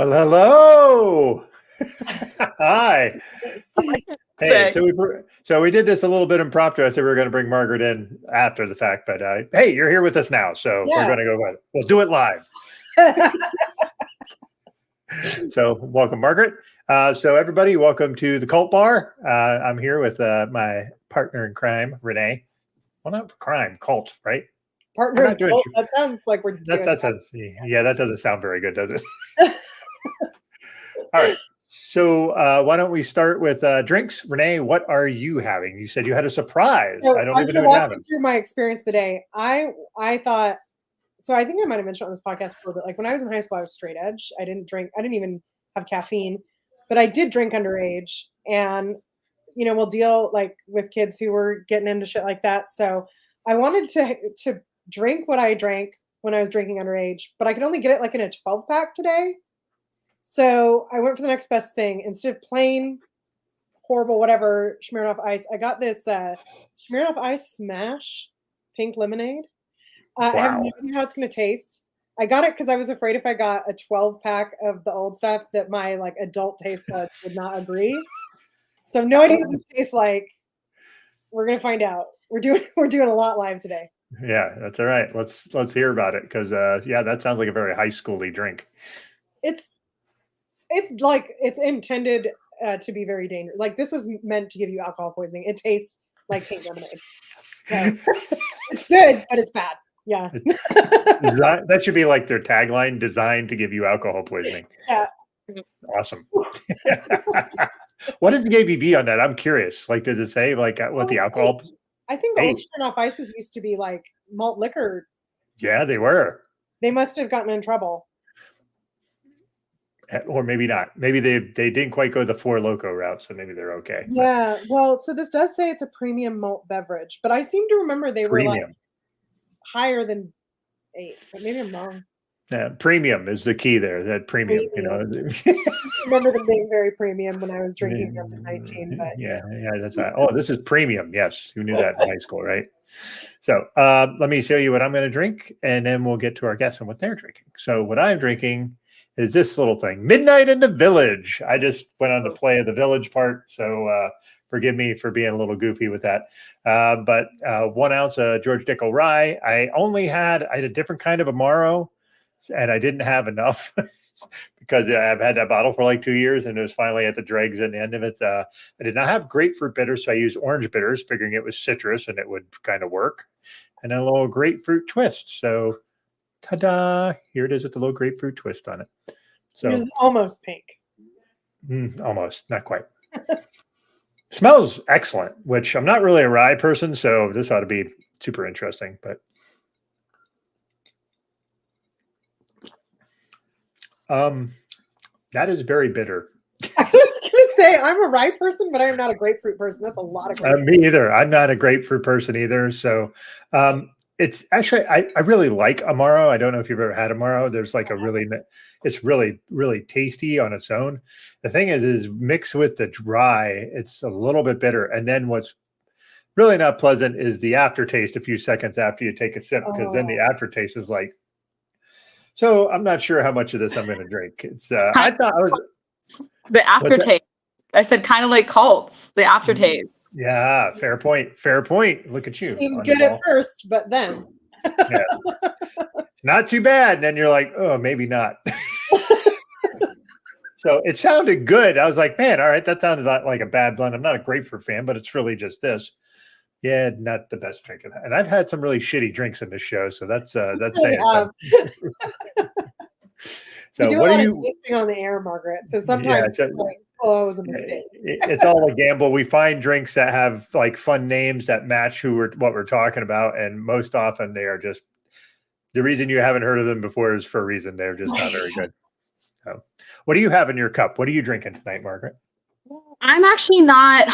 Well, hello. Hi. Hey, so we did this a little bit impromptu. I said we were going to bring Margaret in after the fact, but hey, you're here with us now, so we're going to go with it. We'll do it live. So welcome, Margaret. So everybody, welcome to the Cult Bar. I'm here with my partner in crime, Renee. Well, not crime, cult, right? Partner in cult? That sounds like we're doing that sounds, yeah, that doesn't sound very good, does it? All right. So why don't we start with drinks? Renee, what are you having? You said you had a surprise. So I don't even know what what happened. Through my experience today, I thought, so I think I might have mentioned on this podcast before, but like when I was in high school, I was straight edge. I didn't drink. I didn't even have caffeine, but I did drink underage. And, you know, we'll deal like with kids who were getting into shit like that. So I wanted to drink what I drank when I was drinking underage, but I could only get it like in a 12-pack today. So I went for the next best thing. Instead of plain, horrible, whatever, Smirnoff Ice, I got this Smirnoff Ice Smash pink lemonade. Wow. I have no idea how it's going to taste. I got it because I was afraid if I got a 12-pack of the old stuff that my like adult taste buds would not agree. So no idea what it tastes like. We're going to find out. We're doing a lot live today. Yeah, that's all right. Let's hear about it because yeah, that sounds like a very high school-y drink. It's like it's intended to be very dangerous. Like this is meant to give you alcohol poisoning. It tastes like pink lemonade. So, it's good, but it's bad. Yeah. That should be like their tagline: designed to give you alcohol poisoning. Yeah. Awesome. What is the ABV on that? I'm curious. Like, does it say like what the alcohol? I think the old Smirnoff Ices used to be like malt liquor. Yeah, they were. They must have gotten in trouble. Or maybe not. Maybe they didn't quite go the Four Loko route, so maybe they're okay. Yeah. Well, so this does say it's a premium malt beverage, but I seem to remember they were like higher than 8. But maybe I'm wrong. Yeah, premium is the key there. That premium. You know. I remember them being very premium when I was drinking them at 19. But yeah, that's right. Oh, this is premium. Yes, you knew that in high school, right? So let me show you what I'm going to drink, and then we'll get to our guests and what they're drinking. So what I'm drinking is this little thing, Midnight in the Village. I just went on to play the Village part, so forgive me for being a little goofy with that. But 1 ounce of George Dickel rye. I had a different kind of Amaro, and I didn't have enough because I've had that bottle for like 2 years, and it was finally at the dregs at the end of it. I did not have grapefruit bitters, so I used orange bitters, figuring it was citrus and it would kind of work. And a little grapefruit twist. So ta-da! Here it is with the little grapefruit twist on it. So it was almost pink. Almost, not quite. Smells excellent, which I'm not really a rye person, so this ought to be super interesting. But that is very bitter. I was gonna say I'm a rye person, but I am not a grapefruit person. That's a lot of grapefruit. Me either. I'm not a grapefruit person either. So it's actually I really like Amaro. I don't know if you've ever had Amaro. There's like it's really, really tasty on its own. The thing is mixed with the dry, it's a little bit bitter. And then what's really not pleasant is the aftertaste a few seconds after you take a sip, because then the aftertaste is like, so I'm not sure how much of this I'm going to drink. It's I thought I was the aftertaste. I said kind of like cults, the aftertaste. Yeah, fair point. Fair point. Look at you. Seems good at first, but then. Yeah. Not too bad. And then you're like, oh, maybe not. So it sounded good. I was like, man, all right, that sounded like a bad blend. I'm not a grapefruit fan, but it's really just this. Yeah, not the best drink. And I've had some really shitty drinks in this show, so that's saying something. So what are you tasting on the air, Margaret? So sometimes it was a mistake. It's all a gamble. We find drinks that have like fun names that match what we're talking about, and most often they are just the reason you haven't heard of them before is for a reason. They're just not very good. So, what do you have in your cup? What are you drinking tonight, Margaret? I'm actually not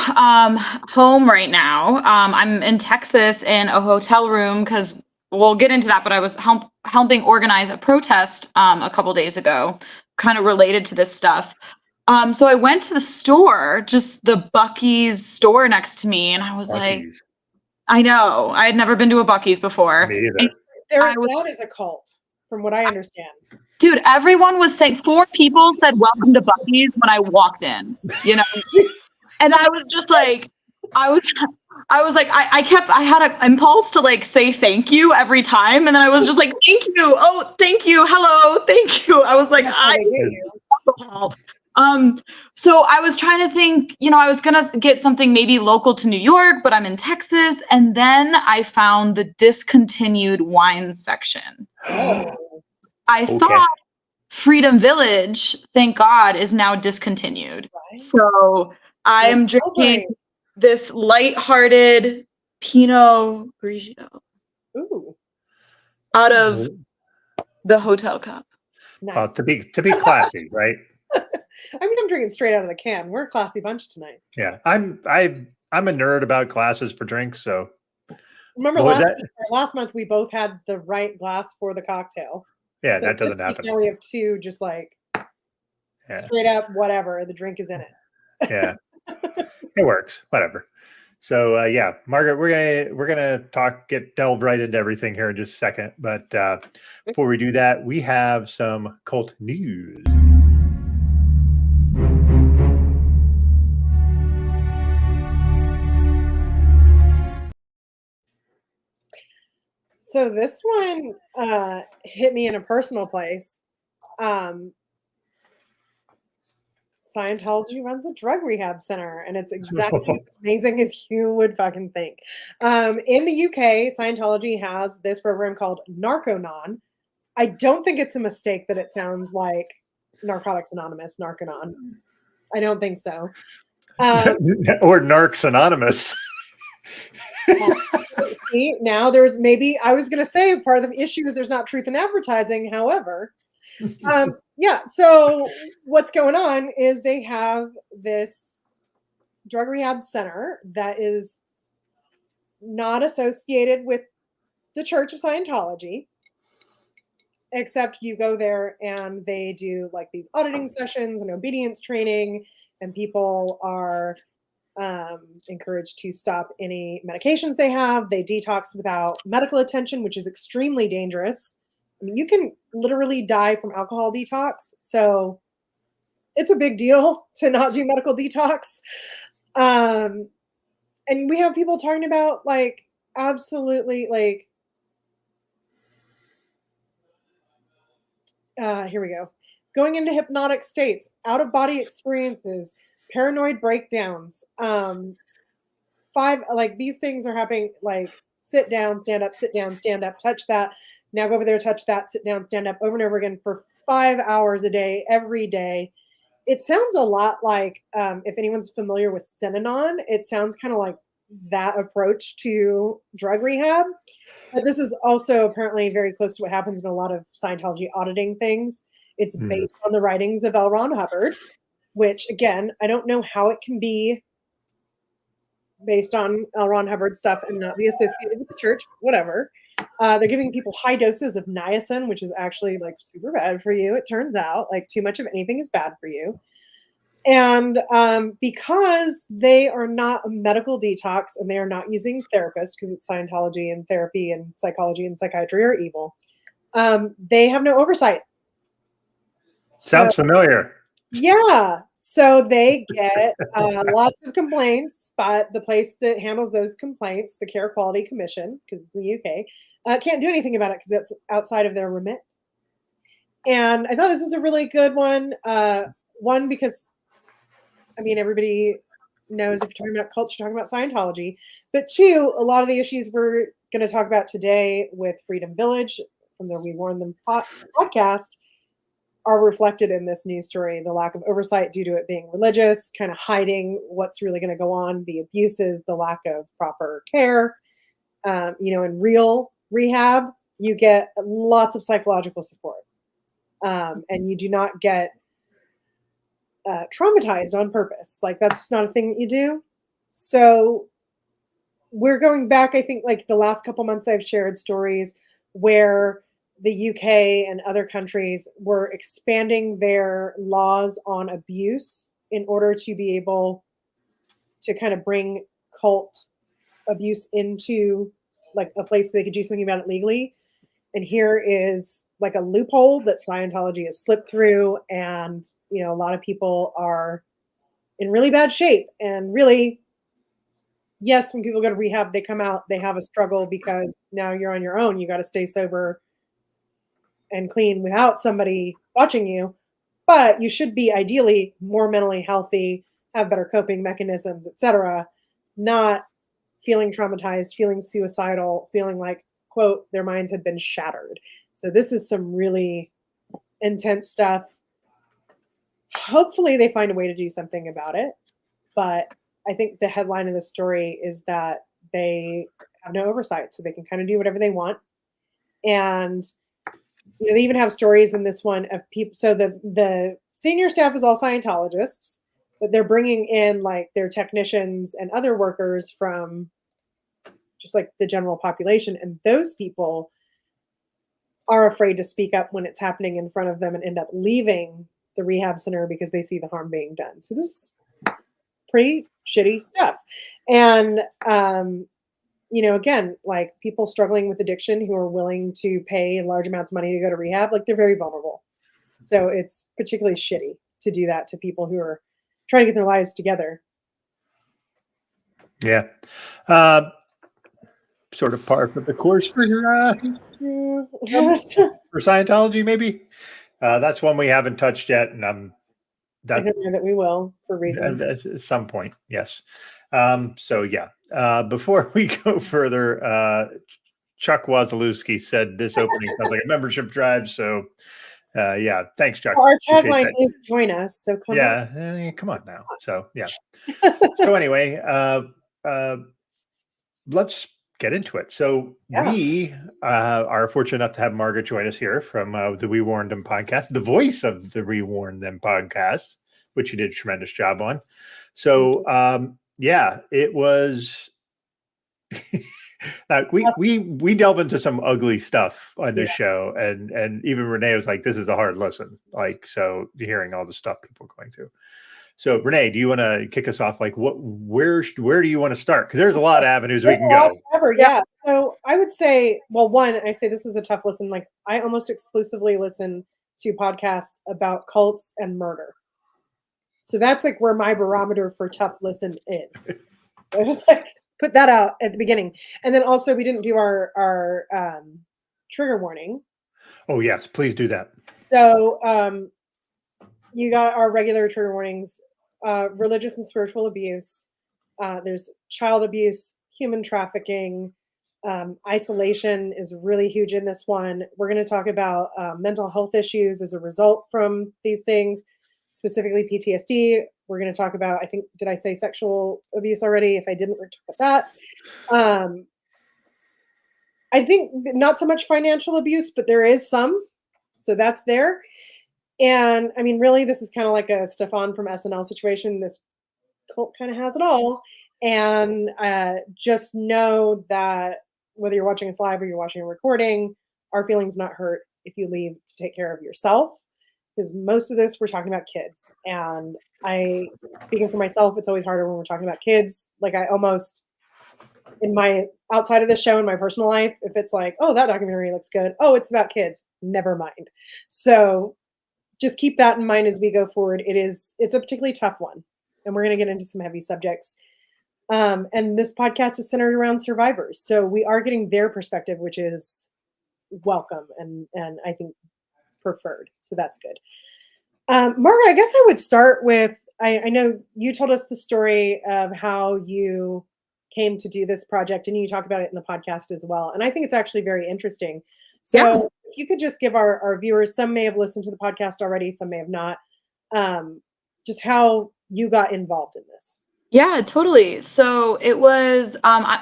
home right now. I'm in Texas in a hotel room because we'll get into that, but I was helping organize a protest a couple days ago, kind of related to this stuff. So I went to the store, just the Buc-ee's store next to me, and I was like, I know, I had never been to a Buc-ee's before. Me either. That is a cult. from what I understand. Dude, everyone was saying 4 people said welcome to Buc-ee's when I walked in, you know? And I was just like, I was like, I had an impulse to like say thank you every time. And then I was just like, thank you. Oh, thank you. Hello. Thank you. I was like, That's how they get you. So I was trying to think, you know, I was going to get something maybe local to New York, but I'm in Texas. And then I found the discontinued wine section. Oh, I thought Freedom Village, thank God, is now discontinued. right. So I am Let's drinking celebrate. this lighthearted Pinot Grigio Ooh, out of the hotel cup. nice. To be classy, right? I mean, I'm drinking straight out of the can. We're a classy bunch tonight. Yeah, I'm a nerd about glasses for drinks. So Remember what was that? last month we both had the right glass for the cocktail. Yeah, So that doesn't this week happen. now we have 2 just like Yeah, straight up whatever. The drink is in it. yeah, it works. Whatever. So yeah, Margaret, we're gonna delve right into everything here in just a second. But before we do that, we have some cult news. So this one hit me in a personal place. Scientology runs a drug rehab center, and it's exactly as amazing as you would fucking think. In the UK, Scientology has this program called Narconon. I don't think it's a mistake that it sounds like Narcotics Anonymous, Narconon. I don't think so. Or Narcs Anonymous. See, now there's maybe, I was going to say part of the issue is there's not truth in advertising. However, yeah, so what's going on is they have this drug rehab center that is not associated with the Church of Scientology, except you go there and they do like these auditing sessions and obedience training, and people are encouraged to stop any medications they have. They detox without medical attention, which is extremely dangerous. I mean, you can literally die from alcohol detox. So it's a big deal to not do medical detox. And we have people talking about like absolutely like, here we go. Going into hypnotic states, out of body experiences, paranoid breakdowns. 5, like these things are happening like sit down, stand up, touch that. Now go over there, touch that, sit down, stand up over and over again for 5 hours a day, every day. It sounds a lot like, if anyone's familiar with Synanon, it sounds kind of like that approach to drug rehab. But this is also apparently very close to what happens in a lot of Scientology auditing things. It's based on the writings of L. Ron Hubbard, which again, I don't know how it can be based on L. Ron Hubbard stuff and not be associated with the church, whatever. They're giving people high doses of niacin, which is actually like super bad for you. It turns out like too much of anything is bad for you. And because they are not a medical detox and they are not using therapists, because it's Scientology and therapy and psychology and psychiatry are evil, they have no oversight. Sounds familiar. Yeah. So they get lots of complaints, but the place that handles those complaints, the Care Quality Commission, because it's in the UK, can't do anything about it because it's outside of their remit. And I thought this was a really good one. One, because, I mean, everybody knows if you're talking about cults, you're talking about Scientology. But 2, a lot of the issues we're going to talk about today with Freedom Village from the We Warn Them podcast are reflected in this news story. The lack of oversight due to it being religious, kind of hiding what's really going to go on, the abuses, the lack of proper care. In real rehab, you get lots of psychological support. And you do not get traumatized on purpose. Like that's just not a thing that you do. So we're going back, I think, like the last couple months I've shared stories where the UK and other countries were expanding their laws on abuse in order to be able to kind of bring cult abuse into like a place they could do something about it legally. And here is like a loophole that Scientology has slipped through, and a lot of people are in really bad shape. And really, yes, when people go to rehab, they come out, they have a struggle because now you're on your own. You got to stay sober and clean without somebody watching you. But you should be ideally more mentally healthy, have better coping mechanisms, etc., not feeling traumatized, feeling suicidal, feeling like, quote, their minds had been shattered. So this is some really intense stuff. Hopefully they find a way to do something about it. But I think the headline of the story is that they have no oversight, so they can kind of do whatever they want. And they even have stories in this one of people. So the senior staff is all Scientologists, but they're bringing in like their technicians and other workers from just like the general population. And those people are afraid to speak up when it's happening in front of them and end up leaving the rehab center because they see the harm being done. So this is pretty shitty stuff. And, again, like people struggling with addiction who are willing to pay large amounts of money to go to rehab, like they're very vulnerable. So it's particularly shitty to do that to people who are trying to get their lives together. Yeah. Sort of par for the course for for Scientology, maybe. That's one we haven't touched yet, and I don't know that we will for reasons. At some point, yes. So yeah. Before we go further, Chuck Wazalewski said this opening sounds like a membership drive. So yeah, thanks, Chuck. Well, our tagline is "Join us." So come on. Come on now. So yeah. So anyway, let's get into it. So we are fortunate enough to have Margaret join us here from the We Warned Them podcast, the voice of the We Warned Them podcast, which you did a tremendous job on. So yeah, it was we delve into some ugly stuff on this show, and even Renee was like, this is a hard listen. Like, so hearing all the stuff people are going through. So Renee, do you want to kick us off? Like, where do you want to start? Because there's a lot of avenues we can go. Yeah. So I would say, well, one, I say this is a tough listen. Like, I almost exclusively listen to podcasts about cults and murder. So that's like where my barometer for tough listen is. I just like put that out at the beginning, and then also we didn't do our trigger warning. Oh yes, please do that. So you got our regular trigger warnings. Religious and spiritual abuse, there's child abuse, human trafficking, isolation is really huge in this one. We're going to talk about mental health issues as a result from these things, specifically PTSD. We're going to talk about, I think, did I say sexual abuse already? If I didn't, we're talking about that. I think not so much financial abuse, but there is some. So that's there. And I mean, really, this is kind of like a Stefan from SNL situation. This cult kind of has it all. And just know that whether you're watching us live or you're watching a recording, our feelings not hurt if you leave to take care of yourself. Because most of this, we're talking about kids. And speaking for myself, it's always harder when we're talking about kids. Like I almost, in my outside of this show in my personal life, if it's like, oh, that documentary looks good. Oh, it's about kids. Never mind. So just keep that in mind as we go forward. It's a particularly tough one, and we're going to get into some heavy subjects. And this podcast is centered around survivors. So we are getting their perspective, which is welcome and I think preferred. So that's good. Margaret, I guess I would start with, I know you told us the story of how you came to do this project, and you talk about it in the podcast as well. And I think it's actually very interesting. So if you could just give our viewers, some may have listened to the podcast already, some may have not, just how you got involved in this. Yeah, totally. So it was,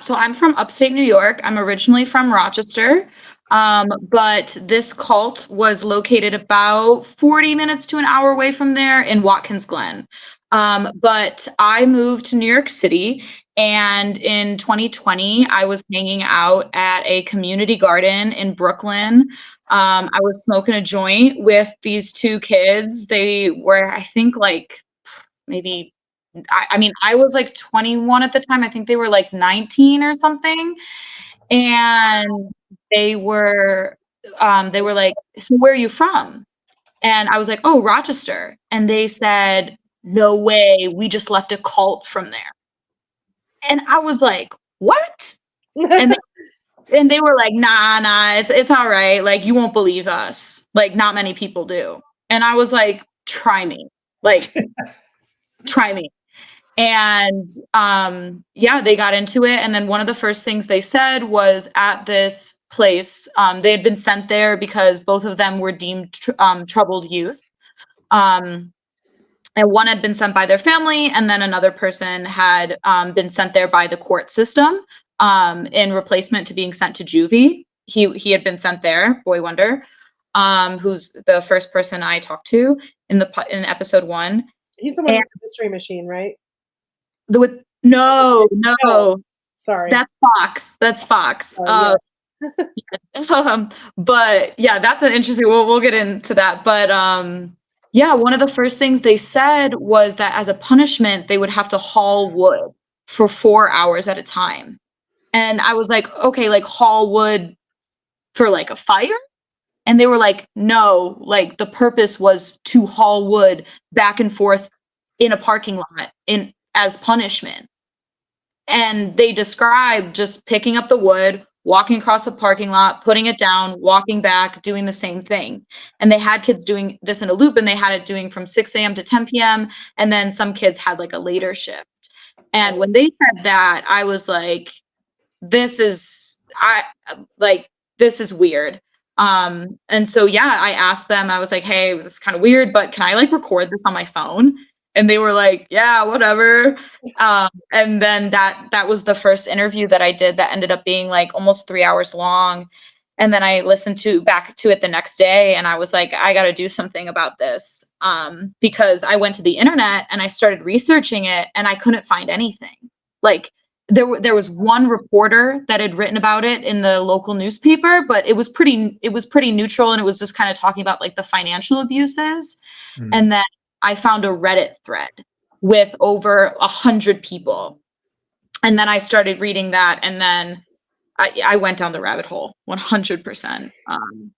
so I'm from upstate New York. I'm originally from Rochester, but this cult was located about 40 minutes to an hour away from there in Watkins Glen. But I moved to New York City, and in 2020, I was hanging out at a community garden in Brooklyn. I was smoking a joint with these two kids. They were, I think, like maybe, I mean, I was like 21 at the time. I think they were like 19 or something. And they were they were like, so where are you from? And I was like, oh, Rochester. And they said, no way, we just left a cult from there. And I was like, what? And they were like, nah, it's all right. Like, you won't believe us. Like, not many people do. And I was like, try me. Like, try me. And yeah, they got into it. And then one of the first things they said was at this place, they had been sent there because both of them were deemed troubled youth. And one had been sent by their family, and then another person had been sent there by the court system in replacement to being sent to juvie. He had been sent there, Boy Wonder, who's the first person I talked to in episode 1. He's the one with the mystery machine, right? No. Sorry. That's Fox. Yeah. But yeah, that's an interesting, we'll get into that. But yeah, one of the first things they said was that as a punishment, they would have to haul wood for 4 hours at a time. And I was like, okay, like haul wood for like a fire? And they were like, no, like the purpose was to haul wood back and forth in a parking lot as punishment. And they described just picking up the wood, walking across the parking lot, putting it down, walking back, doing the same thing. And they had kids doing this in a loop, and they had it doing from 6 a.m. to 10 p.m. And then some kids had like a later shift. And when they said that, I was like, this is weird. And so, yeah, I asked them, I was like, hey, this is kind of weird, but can I like record this on my phone? And they were like, yeah, whatever. And then that was the first interview that I did that ended up being like almost 3 hours long. And then I listened back to it the next day, and I was like, I got to do something about this, because I went to the internet and I started researching it, and I couldn't find anything. Like there was one reporter that had written about it in the local newspaper, but it was pretty neutral, and it was just kind of talking about like the financial abuses. And then I found a Reddit thread with over 100 people. And then I started reading that, and then I went down the rabbit hole 100%. And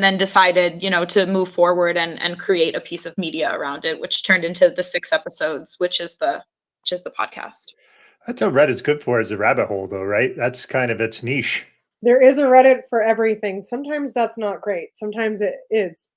then decided, to move forward and create a piece of media around it, which turned into the 6 episodes, which is the podcast. That's what Reddit's good for, is a rabbit hole, though, right? That's kind of its niche. There is a Reddit for everything. Sometimes that's not great. Sometimes it is.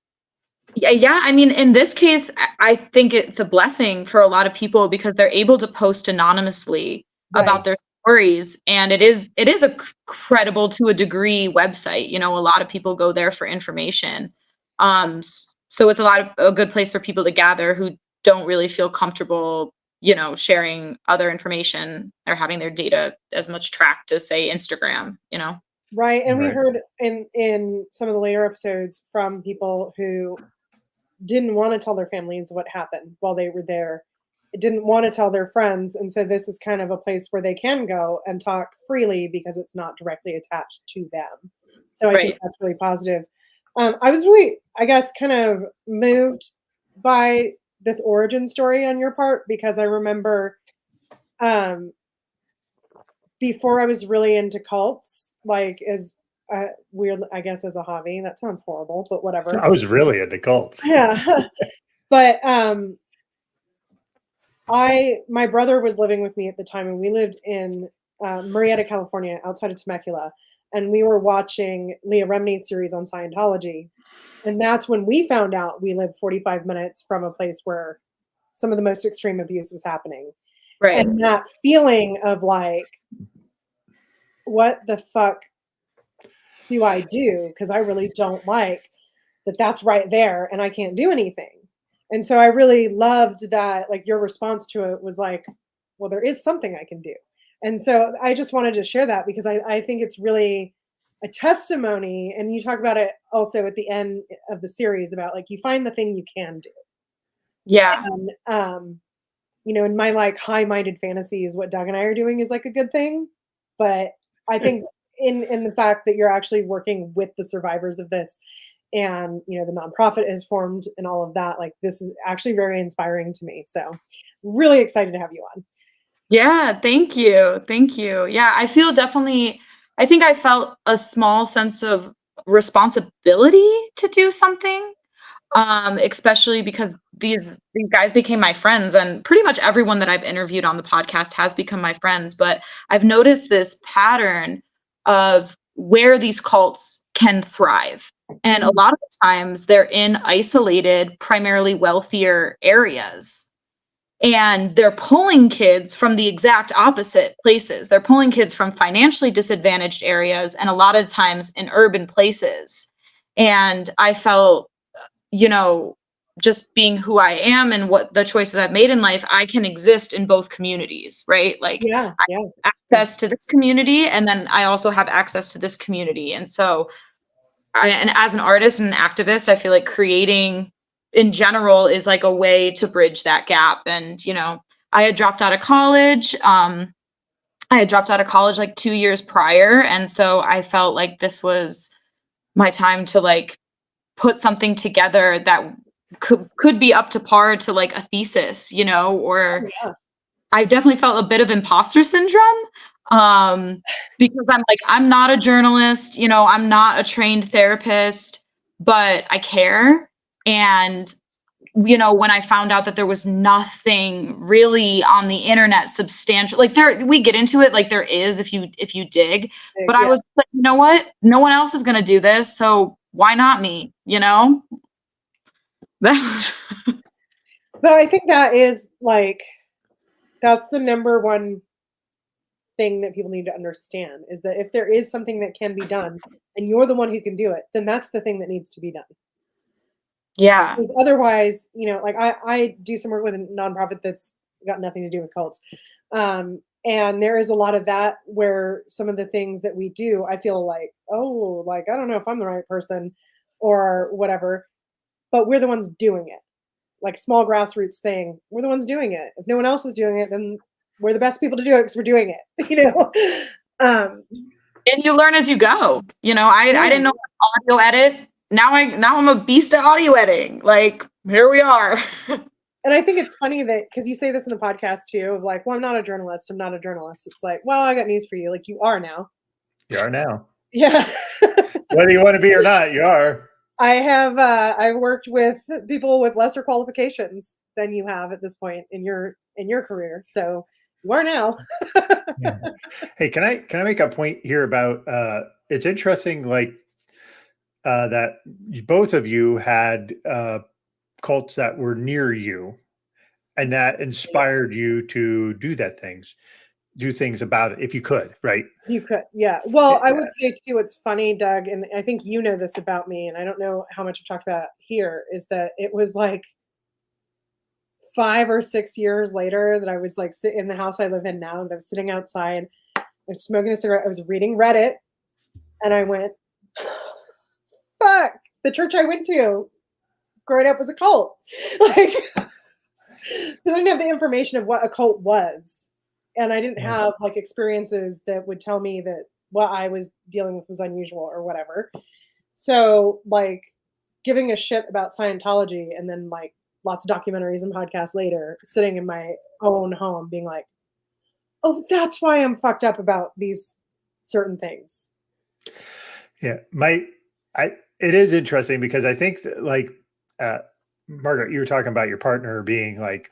Yeah. I mean, in this case, I think it's a blessing for a lot of people because they're able to post anonymously about their stories. And it is a credible, to a degree, website. A lot of people go there for information. So it's a good place for people to gather who don't really feel comfortable, sharing other information or having their data as much tracked as, say, Instagram, Right. And we heard in some of the later episodes from people who didn't want to tell their families what happened while they were there. Didn't want to tell their friends. And so this is kind of a place where they can go and talk freely because it's not directly attached to them. So I think that's really positive. I was really, I guess, kind of moved by this origin story on your part, because I remember before I was really into cults, like as weird, I guess, as a hobby. That sounds horrible, but whatever. I was really into cults. Yeah. But my brother was living with me at the time, and we lived in Marietta, California, outside of Temecula. And we were watching Leah Remini's series on Scientology. And that's when we found out we lived 45 minutes from a place where some of the most extreme abuse was happening. Right. And that feeling of like, what the fuck do I do? Because I really don't like that's right there and I can't do anything. And so I really loved that, like, your response to it was like, well, there is something I can do. And so I just wanted to share that because I think it's really a testimony. And you talk about it also at the end of the series about like, you find the thing you can do. Yeah. And, in my like high-minded fantasies, what Doug and I are doing is like a good thing. But I think in the fact that you're actually working with the survivors of this and, the nonprofit is formed and all of that, like this is actually very inspiring to me. So really excited to have you on. Yeah, thank you. Yeah, I think I felt a small sense of responsibility to do something. Especially because these guys became my friends, and pretty much everyone that I've interviewed on the podcast has become my friends. But I've noticed this pattern of where these cults can thrive. And a lot of the times they're in isolated, primarily wealthier areas. And they're pulling kids from the exact opposite places. They're pulling kids from financially disadvantaged areas and a lot of times in urban places. And I felt, just being who I am and what the choices I've made in life, I can exist in both communities, right? Like Yeah. I have access to this community, and then I also have access to this community. And so and as an artist and an activist, I feel like creating in general is like a way to bridge that gap. And, I had dropped out of college. Like 2 years prior. And so I felt like this was my time to like put something together that could be up to par to like a thesis, or I definitely felt a bit of imposter syndrome, because I'm not a journalist, I'm not a trained therapist, but I care. And when I found out that there was nothing really on the internet substantial, like we get into it, like there is if you dig, but I was like, you know what? No one else is going to do this, so why not me? But I think that is like, that's the number one thing that people need to understand, is that if there is something that can be done and you're the one who can do it, then that's the thing that needs to be done. Yeah. Because otherwise, like I do some work with a nonprofit that's got nothing to do with cults. And there is a lot of that where some of the things that we do, I feel like, oh, like, I don't know if I'm the right person or whatever, but we're the ones doing it. Like small grassroots thing, we're the ones doing it. If no one else is doing it, then we're the best people to do it because we're doing it, And you learn as you go. I didn't know audio edit. Now I'm a beast at audio editing. Like, here we are. And I think it's funny that, because you say this in the podcast too, of like, well, I'm not a journalist. It's like, well, I got news for you. Like, you are now. You are now. Yeah. Whether you want to be or not, you are. I've worked with people with lesser qualifications than you have at this point in your career. So you are now. Yeah. Hey, can I make a point here about it's interesting, like that both of you had cults that were near you, and that inspired you to do things about it if you could, right? You could, yeah. Well, I Yeah. would say too, it's funny, Doug, and I think you know this about me, and I don't know how much I've talked about here, is that it was like 5 or 6 years later that I was like sitting in the house I live in now, and I was sitting outside, I was smoking a cigarette, I was reading Reddit, and I went, fuck, the church I went to growing up was a cult. Like, because I didn't have the information of what a cult was. And I didn't have like experiences that would tell me that what I was dealing with was unusual or whatever. So like giving a shit about Scientology, and then like lots of documentaries and podcasts later, sitting in my own home being like, oh, that's why I'm fucked up about these certain things. Yeah. It is interesting because I think that, like, Margaret, you were talking about your partner being like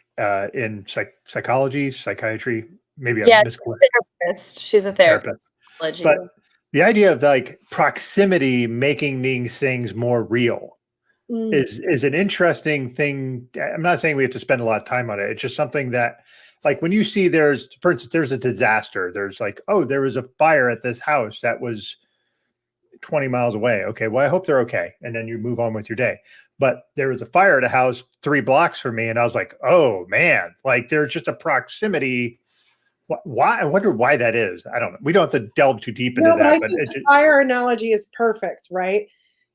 in psychology, psychiatry, maybe yeah, she's a therapist. But the idea of like proximity making these things more real is an interesting thing. I'm not saying we have to spend a lot of time on it. It's just something that, like, when you see for instance, there's a disaster. There's like, oh, there was a fire at this house that was 20 miles away. Okay, well, I hope they're okay. And then you move on with your day. But there was a fire at a house 3 blocks from me. And I was like, oh, man, like there's just a proximity. Why? I wonder why that is. I don't know. We don't have to delve too deep into that. But I think the fire analogy is perfect, right?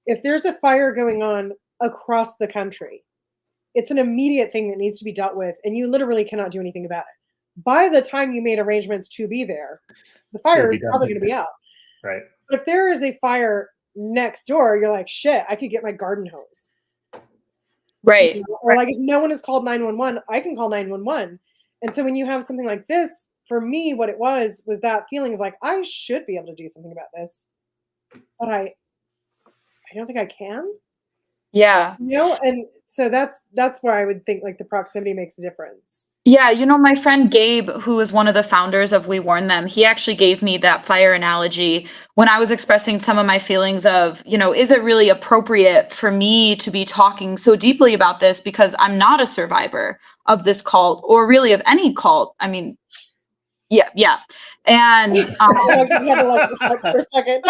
If there's a fire going on across the country, it's an immediate thing that needs to be dealt with, and you literally cannot do anything about it. By the time you made arrangements to be there, the fire is probably going to be out. Right. But if there is a fire next door, you're like, shit, I could get my garden hose. Right. Or like, if no one has called 911, I can call 911. And so when you have something like this, for me, what it was that feeling of like, I should be able to do something about this, but I don't think I can. Yeah. And so that's where I would think like the proximity makes a difference. Yeah, my friend Gabe, who is one of the founders of We Warn Them, he actually gave me that fire analogy when I was expressing some of my feelings of, is it really appropriate for me to be talking so deeply about this because I'm not a survivor of this cult or really of any cult. I mean, yeah. And Like you had to like reflect for a second.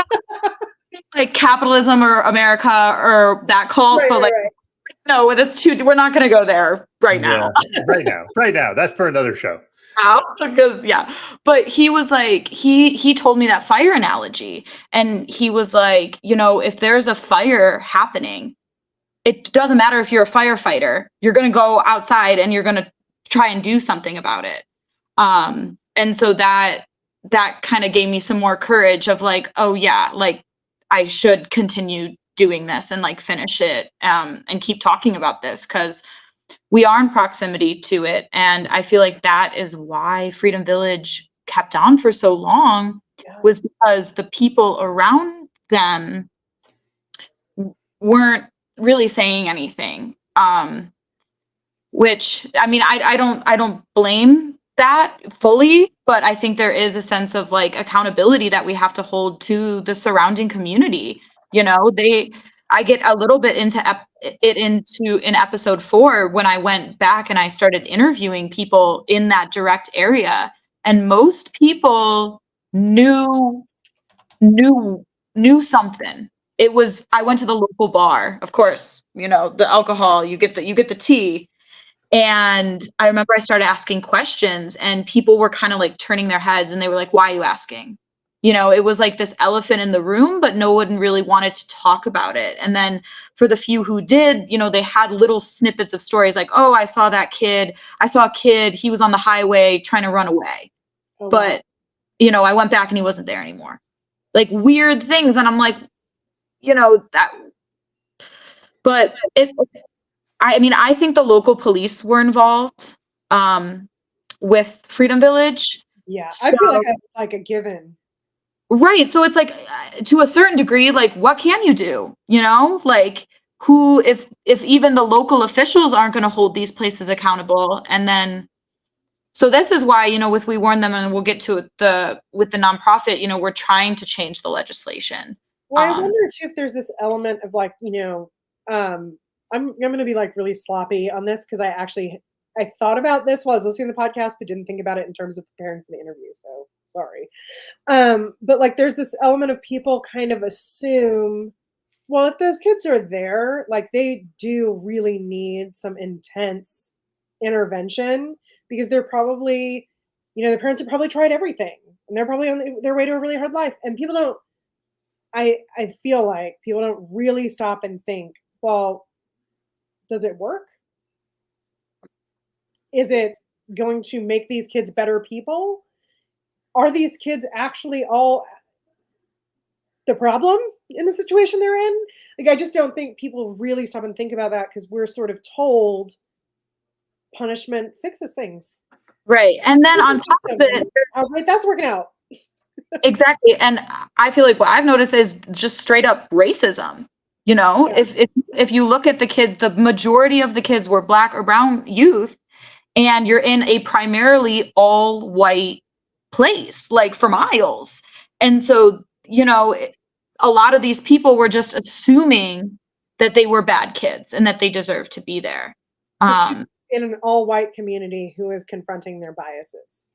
like capitalism or America or that cult, Right, but like, right. no, we're not going to go there right now. Yeah, right now. That's for another show. Because but he was like he told me that fire analogy, and he was like, if there's a fire happening, it doesn't matter if you're a firefighter, you're going to go outside and you're going to try and do something about it. And so that kind of gave me some more courage of like, oh yeah, like I should continue doing this and like finish it, and keep talking about this, because we are in proximity to it. And I feel like that is why Freedom Village kept on for so long, was because the people around them weren't really saying anything. Which, I mean, I don't blame that fully, but I think there is a sense of like accountability that we have to hold to the surrounding community. I get a little bit into in episode 4 when I went back and I started interviewing people in that direct area, and most people knew something. It was, I went to the local bar, of course, the alcohol, you get the tea. And I remember I started asking questions, and people were kind of like turning their heads, and they were like, why are you asking? It was like this elephant in the room, but no one really wanted to talk about it. And then for the few who did, they had little snippets of stories like, oh, I saw a kid, he was on the highway trying to run away. Oh, but, I went back and he wasn't there anymore. Like weird things. And I'm like, that, but I think the local police were involved with Freedom Village. yeah. I feel like that's like a given. Right. So it's like, to a certain degree, like, what can you do? Like, if even the local officials aren't going to hold these places accountable. And then, so this is why, with We Warn Them, and we'll get to it, with the nonprofit, we're trying to change the legislation. Well, I wonder too if there's this element of like, I'm going to be like really sloppy on this because I thought about this while I was listening to the podcast, but didn't think about it in terms of preparing for the interview. So sorry. But like, there's this element of people kind of assume, well, if those kids are there, like they do really need some intense intervention because they're probably, their parents have probably tried everything and they're probably on their way to a really hard life. And people don't, I feel like people don't really stop and think, well, does it work? Is it going to make these kids better people? Are these kids actually all the problem in the situation they're in? Like, I just don't think people really stop and think about that because we're sort of told punishment fixes things. Right. And then on top of it, right, that's working out. Exactly. And I feel like what I've noticed is just straight up racism. Yeah. If you look at the kids, the majority of the kids were Black or brown youth, and you're in a primarily all white place, like for miles. And so, a lot of these people were just assuming that they were bad kids and that they deserved to be there. In an all white community who is confronting their biases.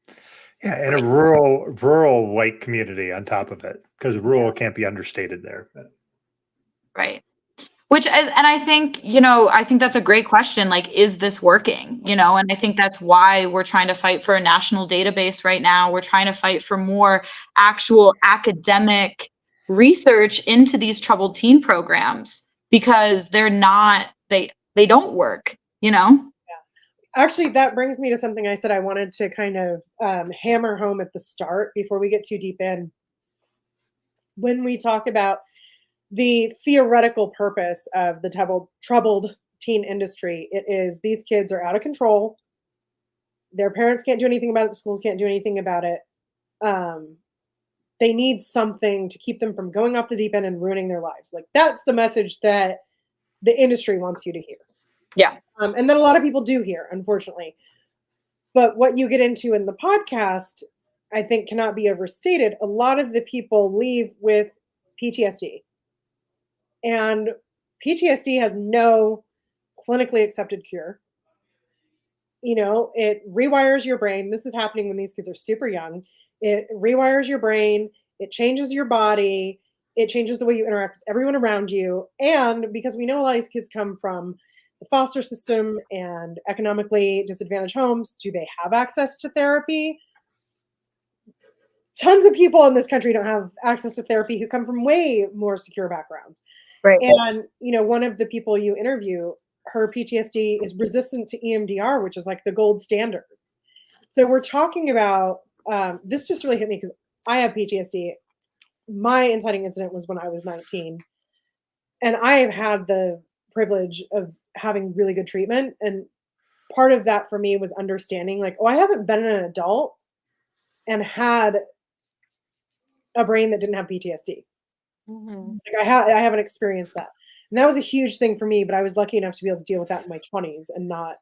Yeah, and a rural white community on top of it, because rural can't be understated there. Right. Which is, and I think, I think that's a great question. Like, is this working? And I think that's why we're trying to fight for a national database right now. We're trying to fight for more actual academic research into these troubled teen programs, because they're not, they don't work, Yeah. Actually, that brings me to something I said I wanted to kind of hammer home at the start before we get too deep in. When we talk about the theoretical purpose of the troubled teen industry, it is these kids are out of control. Their parents can't do anything about it. The schools can't do anything about it. they need something to keep them from going off the deep end and ruining their lives. Like that's the message that the industry wants you to hear. Yeah. And that a lot of people do hear, unfortunately. But what you get into in the podcast, I think cannot be overstated. A lot of the people leave with PTSD. And PTSD has no clinically accepted cure. You know, it rewires your brain. This is happening when these kids are super young. It rewires your brain. It changes your body. It changes the way you interact with everyone around you. And because we know a lot of these kids come from the foster system and economically disadvantaged homes, do they have access to therapy? Tons of people in this country don't have access to therapy who come from way more secure backgrounds. Right. And, you know, one of the people you interview, her PTSD is resistant to EMDR, which is like the gold standard. So we're talking about, this just really hit me because I have PTSD. My inciting incident was when I was 19. And I have had the privilege of having really good treatment. And part of that for me was understanding like, oh, I haven't been an adult and had a brain that didn't have PTSD. Mm-hmm. Like I haven't experienced that. And that was a huge thing for me, but I was lucky enough to be able to deal with that in my 20s and not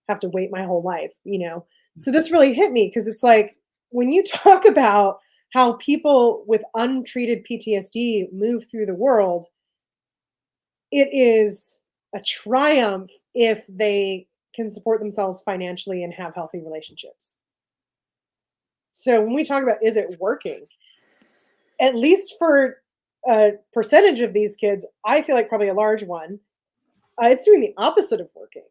have to wait my whole life, you know? So this really hit me because it's like, when you talk about how people with untreated PTSD move through the world, it is a triumph if they can support themselves financially and have healthy relationships. So when we talk about, is it working? At least for a percentage of these kids, I feel like probably a large one, it's doing the opposite of working.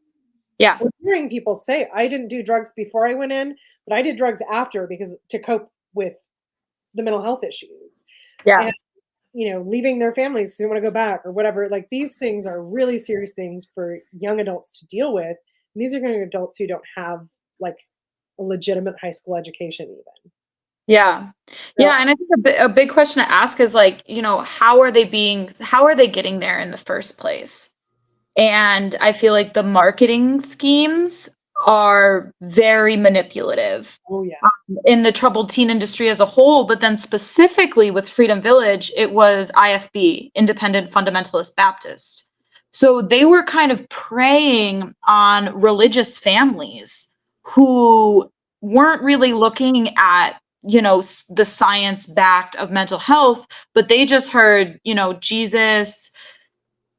Yeah. We're hearing people say, I didn't do drugs before I went in, but I did drugs after because to cope with the mental health issues. Yeah. And, you know, leaving their families, they want to go back or whatever. Like these things are really serious things for young adults to deal with. And these are young adults who don't have like a legitimate high school education even. Yeah. So, Yeah. And I think a big question to ask is like, you know, how are they getting there in the first place? And I feel like the marketing schemes are very manipulative oh yeah. in the troubled teen industry as a whole, but then specifically with Freedom Village, it was IFB, Independent Fundamentalist Baptist. So they were kind of preying on religious families who weren't really looking at, you know, the science backed of mental health, but they just heard, you know, Jesus,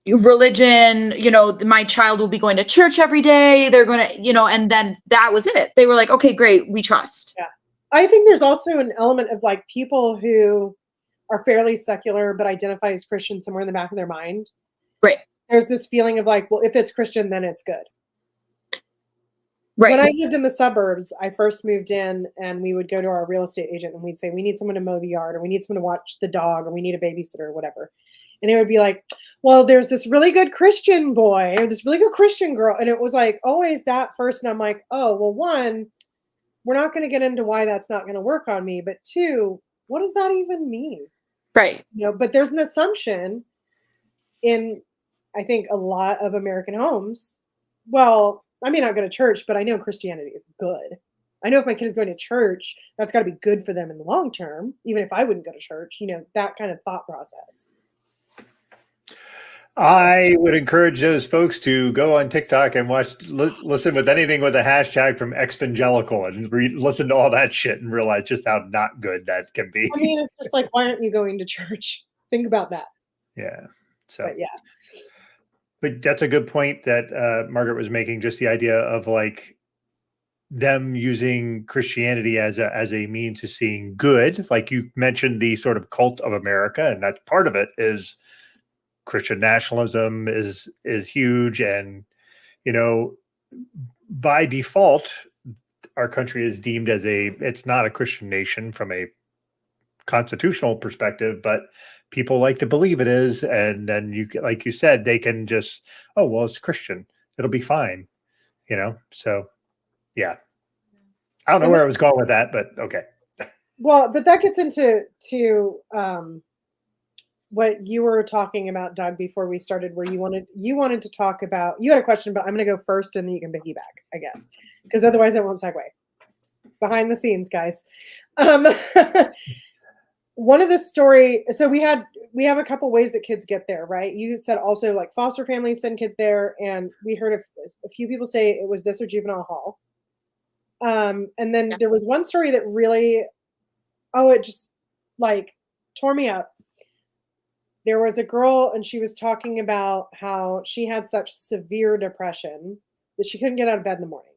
religion, you know, my child will be going to church every day. They're going to, you know, and then that was it. They were like, okay, great. We trust. Yeah. I think there's also an element of like people who are fairly secular, but identify as Christian somewhere in the back of their mind. Right. There's this feeling of like, well, if it's Christian, then it's good. Right. When I lived in the suburbs, I first moved in and we would go to our real estate agent and we'd say, we need someone to mow the yard or we need someone to watch the dog or we need a babysitter or whatever. And it would be like, well, there's this really good Christian boy or this really good Christian girl. And it was like always that first. And I'm like, oh, well, one, we're not going to get into why that's not going to work on me. But two, what does that even mean? Right. You know, but there's an assumption in, I think, a lot of American homes. Well, I may not go to church, but I know Christianity is good. I know if my kid is going to church, that's got to be good for them in the long term, even if I wouldn't go to church, you know, that kind of thought process. I would encourage those folks to go on TikTok and listen with anything with a hashtag from Exvangelical and listen to all that shit and realize just how not good that can be. I mean, it's just like, why aren't you going to church? Think about that. Yeah. So, but yeah. But that's a good point that Margaret was making, just the idea of like them using Christianity as a means of seeing good. Like you mentioned, the sort of cult of America, and that's part of it is Christian nationalism is huge. And, you know, by default, our country is deemed as it's not a Christian nation from a constitutional perspective, but people like to believe it is. And then you, like you said, they can just, oh, well, it's Christian, it'll be fine, you know? So yeah, I don't know where I was going with that, but okay. Well, but that gets into what you were talking about, Doug, before we started, where you wanted to talk about, you had a question, but I'm going to go first and then you can piggyback, I guess, because otherwise I won't segue. Behind the scenes, guys. one of the story, so we have a couple ways that kids get there, right? You said also like foster families send kids there, and we heard of a few people say it was this or juvenile hall. And then there was one story that really, it just like tore me up. There was a girl, and she was talking about how she had such severe depression that she couldn't get out of bed in the morning,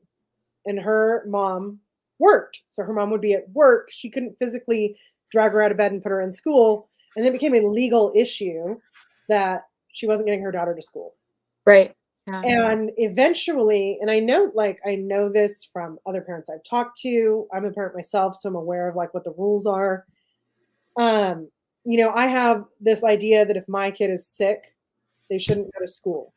and her mom worked, so her mom would be at work. She couldn't physically drag her out of bed and put her in school, and then it became a legal issue that she wasn't getting her daughter to school. Right. Yeah. And eventually, and I know this from other parents I've talked to. I'm a parent myself, so I'm aware of like what the rules are. I have this idea that if my kid is sick, they shouldn't go to school.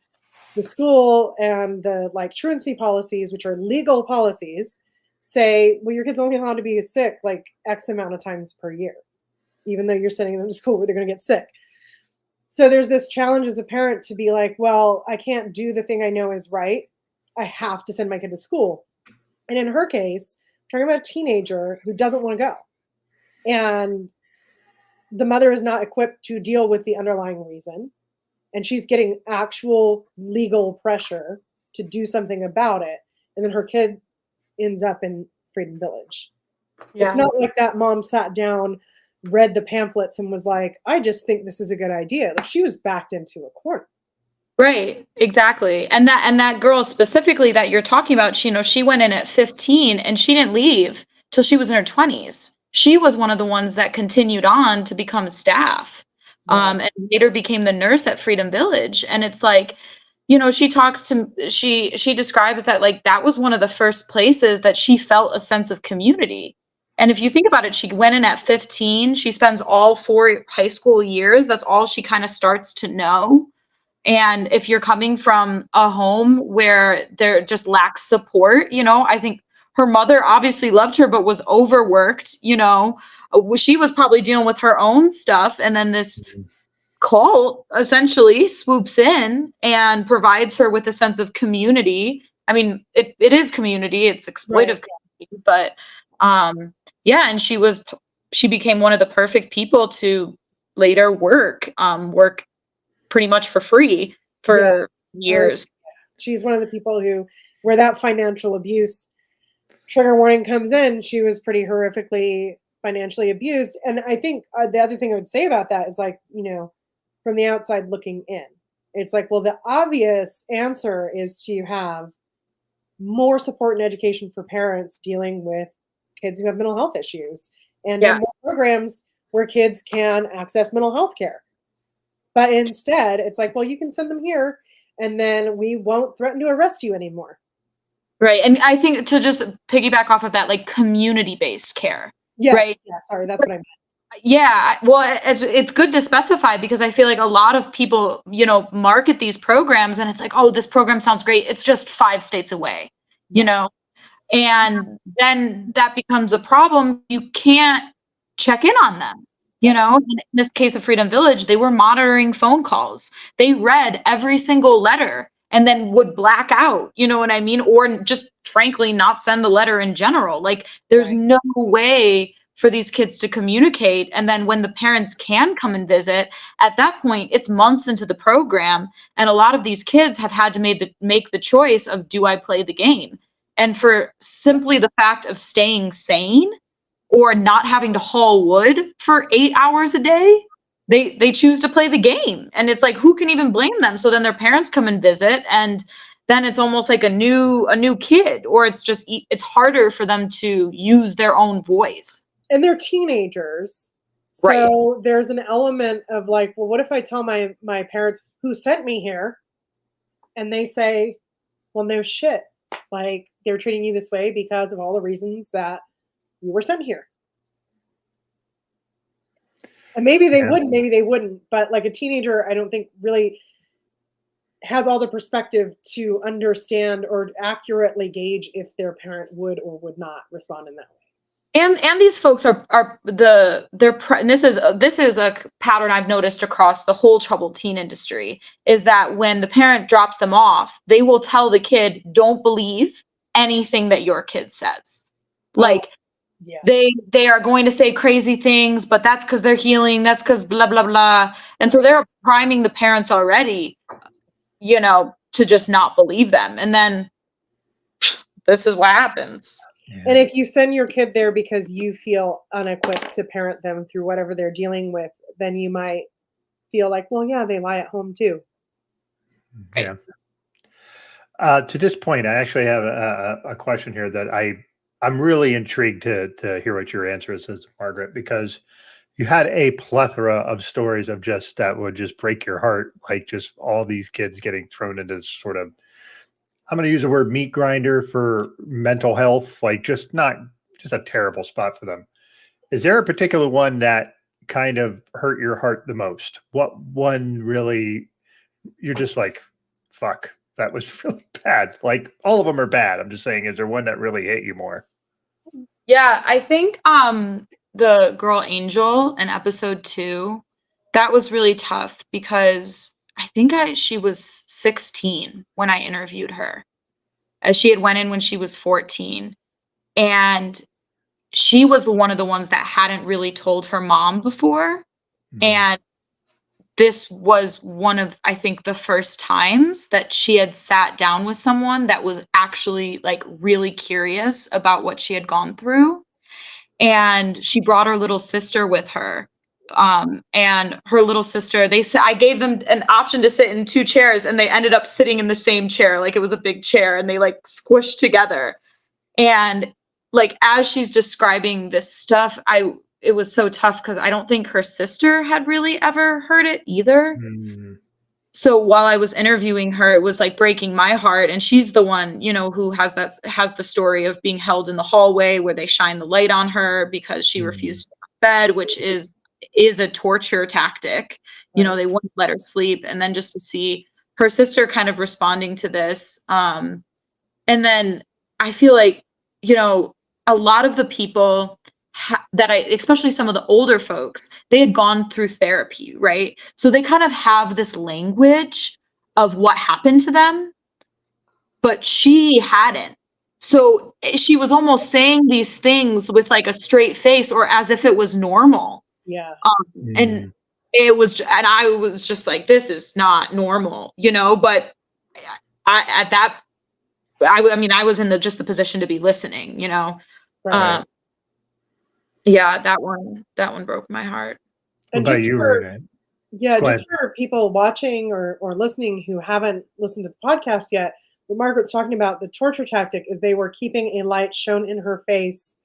The school and the like truancy policies, which are legal policies, say, well, your kid's only allowed to be sick like X amount of times per year, even though you're sending them to school where they're going to get sick. So there's this challenge as a parent to be like, well, I can't do the thing I know is right. I have to send my kid to school. And in her case, talking about a teenager who doesn't want to go. And the mother is not equipped to deal with the underlying reason. And she's getting actual legal pressure to do something about it. And then her kid ends up in Freedom Village. Yeah. It's not like that mom sat down, read the pamphlets, and was like, I just think this is a good idea. Like, she was backed into a corner. Right, exactly. And that girl specifically that you're talking about, she went in at 15 and she didn't leave till she was in her 20s. She was one of the ones that continued on to become staff. And later became the nurse at Freedom Village. And it's like, she describes that like that was one of the first places that she felt a sense of community. And if you think about it, she went in at 15, she spends all 4 high school years, that's all she kind of starts to know. And if you're coming from a home where there just lacks support, I think her mother obviously loved her, but was overworked, she was probably dealing with her own stuff. And then this cult essentially swoops in and provides her with a sense of community. I mean, it is community, it's exploitive, community, but and she became one of the perfect people to later work pretty much for free for years. She's one of the people where that financial abuse trigger warning comes in, she was pretty horrifically financially abused. And I think the other thing I would say about that is like, from the outside looking in, it's like, well, the obvious answer is to have more support and education for parents dealing with kids who have mental health issues, and more programs where kids can access mental health care. But instead, it's like, well, you can send them here, and then we won't threaten to arrest you anymore. Right. And I think to just piggyback off of that, like community-based care. Yes. Right? Yeah, sorry, that's what I meant. Yeah, well, it's good to specify, because I feel like a lot of people, market these programs and it's like, oh, this program sounds great. It's just 5 states away, and then that becomes a problem. You can't check in on them, in this case of Freedom Village, they were monitoring phone calls. They read every single letter and then would black out, you know what I mean? Or just frankly, not send the letter in general. Like there's no way for these kids to communicate. And then when the parents can come and visit, at that point, it's months into the program. And a lot of these kids have had to make the choice of, do I play the game? And for simply the fact of staying sane or not having to haul wood for 8 hours a day, they choose to play the game. And it's like, who can even blame them? So then their parents come and visit, and then it's almost like a new kid, or it's harder for them to use their own voice. And they're teenagers. So there's an element of like, well, what if I tell my parents who sent me here, and they say, well, no shit. Like, they're treating you this way because of all the reasons that you were sent here. And maybe they wouldn't, maybe they wouldn't. But like a teenager, I don't think really has all the perspective to understand or accurately gauge if their parent would or would not respond in that way. And these folks and this is a pattern I've noticed across the whole troubled teen industry, is that when the parent drops them off, they will tell the kid, don't believe anything that your kid says. Like, Yeah. They are going to say crazy things, but that's because they're healing. That's because blah, blah, blah. And so they're priming the parents already, to just not believe them. And then this is what happens. Yeah. And if you send your kid there because you feel unequipped to parent them through whatever they're dealing with, then you might feel like, well, yeah, they lie at home too. Yeah. To this point, I actually have a question here that I'm really intrigued to hear what your answer is, Margaret, because you had a plethora of stories of just that would just break your heart, like just all these kids getting thrown into this sort of, I'm going to use the word meat grinder for mental health, like just a terrible spot for them. Is there a particular one that kind of hurt your heart the most? What one really, you're just like, fuck, that was really bad. Like all of them are bad. I'm just saying, is there one that really hit you more? Yeah, I think the girl Angel in episode 2, that was really tough because I think she was 16 when I interviewed her. As she had went in when she was 14. And she was one of the ones that hadn't really told her mom before. Mhm. And this was one of, I think, the first times that she had sat down with someone that was actually like really curious about what she had gone through. And she brought her little sister with her. And her little sister, I gave them an option to sit in 2 chairs, and they ended up sitting in the same chair. Like it was a big chair, and they like squished together. And like, as she's describing this stuff, it was so tough because I don't think her sister had really ever heard it either. Mm. So while I was interviewing her, it was like breaking my heart. And she's the one, who has the story of being held in the hallway where they shine the light on her because she refused to go to bed, which is a torture tactic. Right. They wouldn't let her sleep. And then just to see her sister kind of responding to this. And then I feel like, a lot of the people especially some of the older folks, they had gone through therapy, right? So they kind of have this language of what happened to them, but she hadn't. So she was almost saying these things with like a straight face or as if it was normal. Yeah. And I was just like, this is not normal, but I was in the position to be listening, Right. Yeah, that one broke my heart. What And about just you, for Renee? yeah, Go just ahead. for people watching or listening who haven't listened to the podcast yet, what Margaret's talking about, the torture tactic is they were keeping a light shown in her face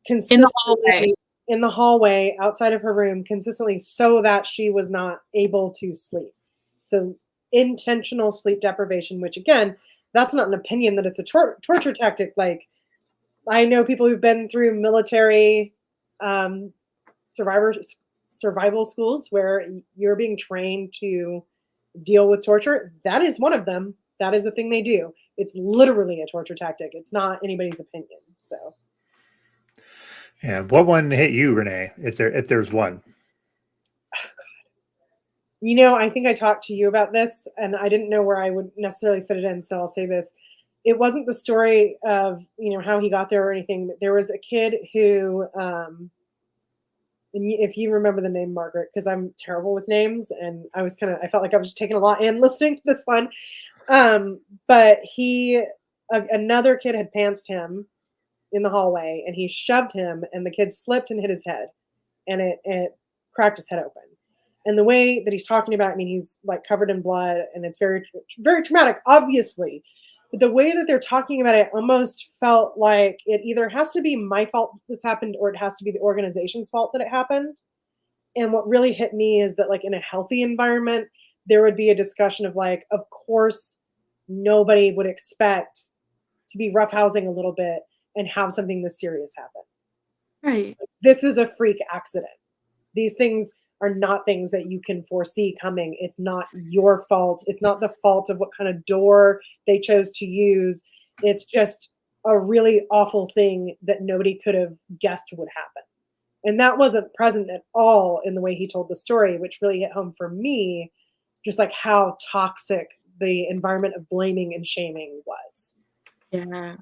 In the consistently hallway. in the hallway outside of her room consistently so that she was not able to sleep. So intentional sleep deprivation, which again, that's not an opinion that it's a torture tactic. Like I know people who've been through military um, survival schools where you're being trained to deal with torture. That is one of them. That is the thing they do. It's literally a torture tactic. It's not anybody's opinion. So, Yeah. What one hit you, Renee? If there's one. I think I talked to you about this and I didn't know where I would necessarily fit it in. So I'll say this. It wasn't the story of, how he got there or anything. But there was a kid who, and if you remember the name Margaret, because I'm terrible with names and I felt like I was just taking a lot in listening to this one. But another kid had pantsed him in the hallway and he shoved him and the kid slipped and hit his head and it cracked his head open. And the way that he's talking about it, I mean, he's like covered in blood and it's very, very traumatic, obviously. But the way that they're talking about it almost felt like it either has to be my fault this happened or it has to be the organization's fault that it happened. And what really hit me is that like in a healthy environment, there would be a discussion of like, of course, nobody would expect to be roughhousing a little bit and have something this serious happen. Right. This is a freak accident. These things are not things that you can foresee coming. It's not your fault. It's not the fault of what kind of door they chose to use. It's just a really awful thing that nobody could have guessed would happen. And that wasn't present at all in the way he told the story, which really hit home for me, just like how toxic the environment of blaming and shaming was. Yeah.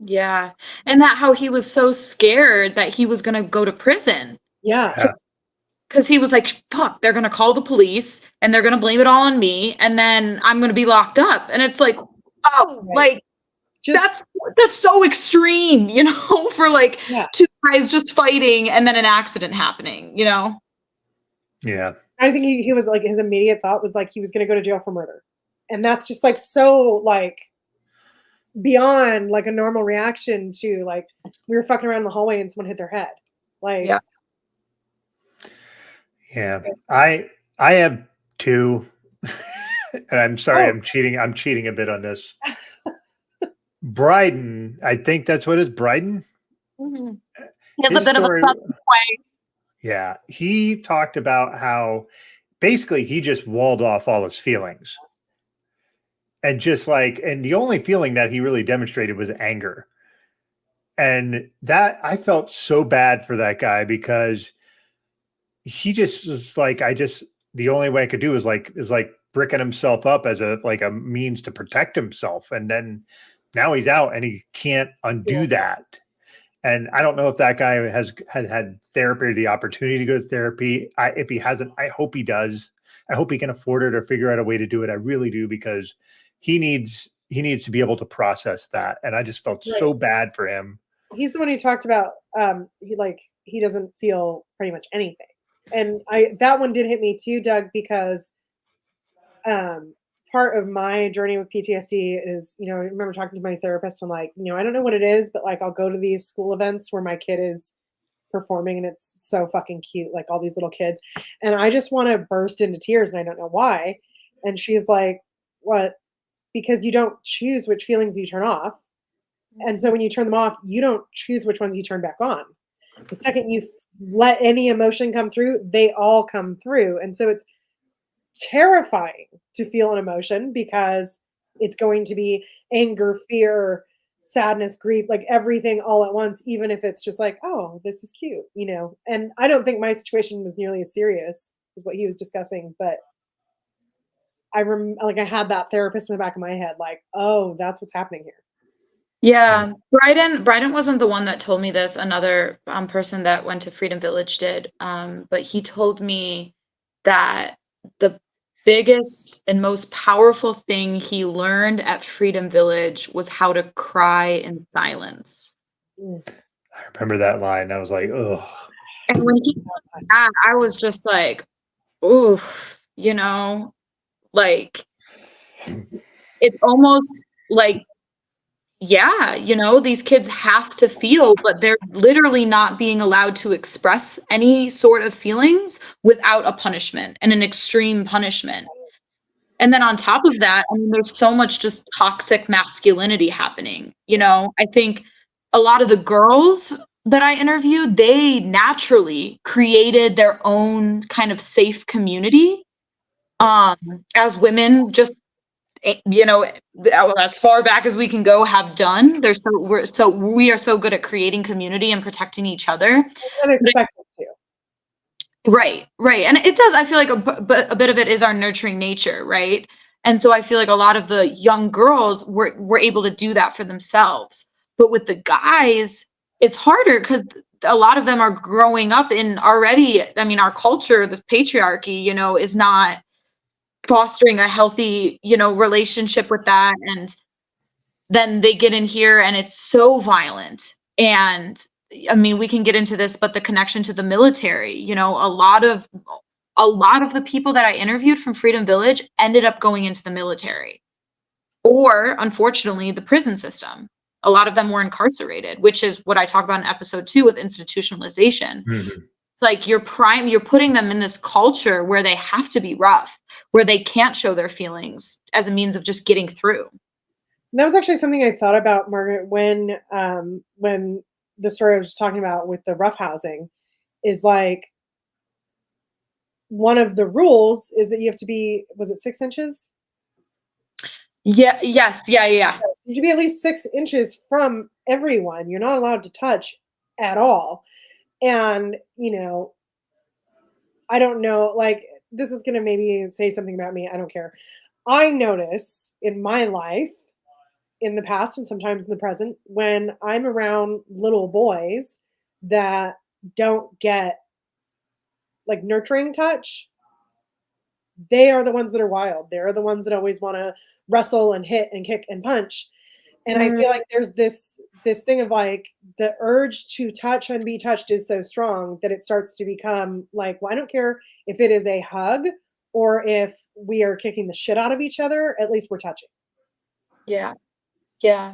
Yeah. And that how he was so scared that he was going to go to prison. Yeah. Yeah. Because he was like, fuck, they're going to call the police and they're going to blame it all on me. And then I'm going to be locked up. And it's like, oh, Right. like, Just that's so extreme, you know, for like yeah. two guys just fighting and then an accident happening, you know? Yeah. I think he was like, his immediate thought was like he was going to go to jail for murder. And that's just like so like beyond like a normal reaction to like we were fucking around in the hallway and someone hit their head. Like, Yeah. Yeah. I have two, and I'm sorry, Oh. I'm cheating a bit on this. Bryden, I think that's what it is. Bryden. Mhm. He has His a bit story, of a southern way. yeah, he talked about how basically he just walled off all his feelings. And just like, and the only feeling that he really demonstrated was anger. And that I felt so bad for that guy because he just was like, the only way I could do is like bricking himself up as a like a means to protect himself. And then now he's out and he can't undo Yes. that. And I don't know if that guy has had therapy or the opportunity to go to therapy. If he hasn't, I hope he does. I hope he can afford it or figure out a way to do it. I really do, because he needs to be able to process that. And I just felt Right. so bad for him. He's the one who talked about he doesn't feel pretty much anything. And that one did hit me too, Doug, because part of my journey with PTSD is, I remember talking to my therapist. I'm like, I don't know what it is, but like I'll go to these school events where my kid is performing and it's so fucking cute, like all these little kids. And I just want to burst into tears and I don't know why. And she's like, what? Because you don't choose which feelings you turn off. And so when you turn them off, you don't choose which ones you turn back on. The second you let any emotion come through, they all come through. And so it's terrifying to feel an emotion because it's going to be anger, fear, sadness, grief, like everything all at once, even if it's just like, oh, this is cute, And I don't think my situation was nearly as serious as what he was discussing, but I had that therapist in the back of my head, like, oh, that's what's happening here. Yeah, Bryden wasn't the one that told me this. Another person that went to Freedom Village did. But he told me that the biggest and most powerful thing he learned at Freedom Village was how to cry in silence. I remember that line. I was like, oh. And when he told me that, I was just like, ooh, like it's almost like, yeah, these kids have to feel, but they're literally not being allowed to express any sort of feelings without a punishment and an extreme punishment. And then on top of that, I mean, there's so much just toxic masculinity happening. I think a lot of the girls that I interviewed, they naturally created their own kind of safe community. As women, just as far back as we can go have done. We are so good at creating community and protecting each other. Unexpected too. Right. And it does, I feel like a bit of it is our nurturing nature, right? And so I feel like a lot of the young girls were able to do that for themselves. But with the guys, it's harder because a lot of them are growing up in already, I mean, our culture, this patriarchy, is not fostering a healthy, relationship with that. And then they get in here and it's so violent. And I mean, we can get into this, but the connection to the military, a lot of the people that I interviewed from Freedom Village ended up going into the military or unfortunately the prison system. A lot of them were incarcerated, which is what I talk about in episode 2 with institutionalization. Mm-hmm. It's like you're putting them in this culture where they have to be rough, where they can't show their feelings as a means of just getting through. And that was actually something I thought about, Margaret, when the story I was talking about with the roughhousing is like one of the rules is that you have to be, was it 6 inches? Yeah. Yes. Yeah. You have to be at least 6 inches from everyone. You're not allowed to touch at all. And, I don't know, like, this is going to maybe say something about me. I don't care. I notice in my life, in the past and sometimes in the present when I'm around little boys that don't get like nurturing touch. They are the ones that are wild. They're the ones that always want to wrestle and hit and kick and punch. And I feel like there's this thing of like the urge to touch and be touched is so strong that it starts to become like, well, I don't care if it is a hug or if we are kicking the shit out of each other, at least we're touching. Yeah. Yeah.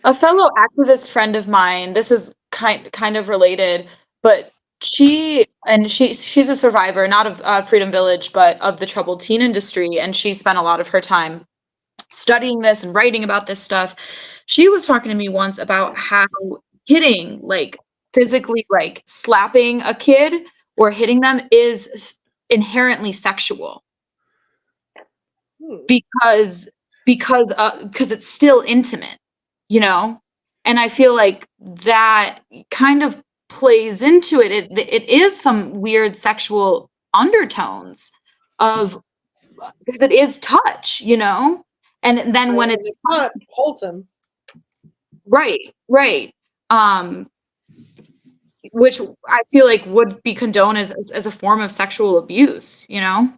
A fellow activist friend of mine, this is kind of related, but she's a survivor, not of Freedom Village, but of the troubled teen industry, and she spent a lot of her time studying this and writing about this stuff. She was talking to me once about how hitting, like physically, like slapping a kid or hitting them is inherently sexual because it's still intimate, you know? And I feel like that kind of plays into it. It is some weird sexual undertones of, because it is touch, you know? And then when it's not wholesome. Right. Which I feel like would be condoned as a form of sexual abuse, you know?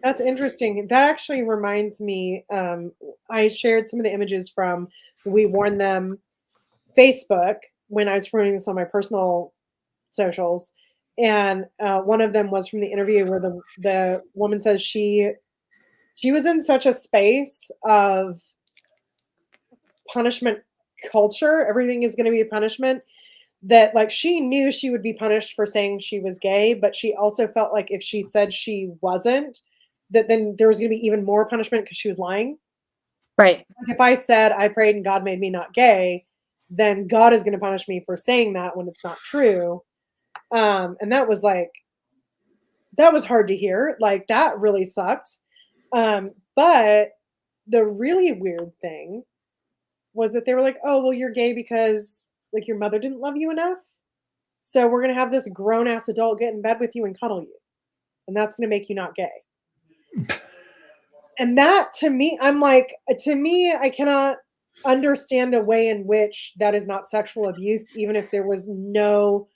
That's interesting. That actually reminds me, I shared some of the images from We Warn Them Facebook when I was promoting this on my personal socials. And one of them was from the interview where the woman says she was in such a space of punishment culture. Everything is going to be a punishment, that like she knew she would be punished for saying she was gay, but she also felt like if she said she wasn't, that then there was going to be even more punishment because she was lying. Right. Like if I said I prayed and God made me not gay, then God is going to punish me for saying that when it's not true. And that was hard to hear. Like that really sucked. But the really weird thing was that they were like, oh, well, you're gay because like your mother didn't love you enough. So we're going to have this grown ass adult get in bed with you and cuddle you. And that's going to make you not gay. And that to me, I'm like, I cannot understand a way in which that is not sexual abuse, even if there was no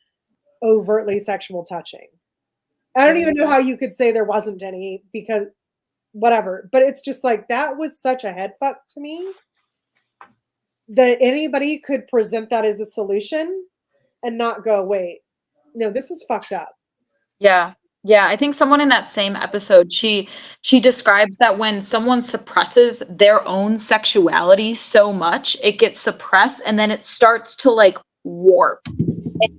overtly sexual touching. I don't even know how you could say there wasn't any, because whatever. But it's just like, that was such a head fuck to me that anybody could present that as a solution and not go, wait, no, this is fucked up. Yeah. Yeah, I think someone in that same episode, she describes that when someone suppresses their own sexuality so much, it gets suppressed and then it starts to like warp and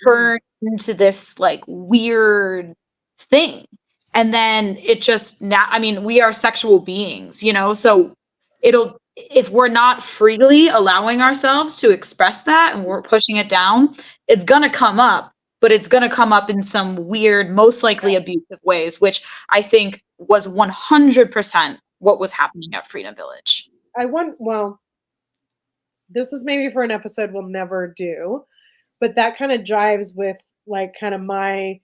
turn into this like weird thing. And then it just I mean, we are sexual beings, you know, so if we're not freely allowing ourselves to express that and we're pushing it down, it's going to come up. But it's going to come up in some weird, most likely abusive ways, which I think was 100% what was happening at Freedom Village. Well, this is maybe for an episode we'll never do, but that kind of jives with like kind of my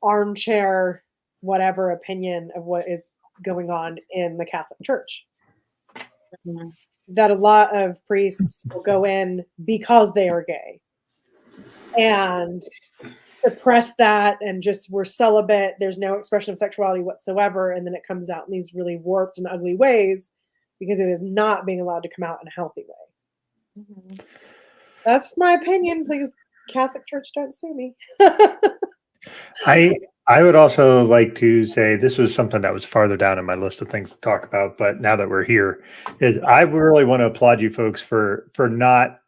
armchair, whatever opinion of what is going on in the Catholic Church. Mm-hmm. That a lot of priests will go in because they are gay and suppress that and just we're celibate, there's no expression of sexuality whatsoever, and then it comes out in these really warped and ugly ways because it is not being allowed to come out in a healthy way. Mm-hmm. That's my opinion. Please, Catholic Church, don't sue me. I would also like to say this was something that was farther down in my list of things to talk about, but now that we're here, is I really want to applaud you folks for not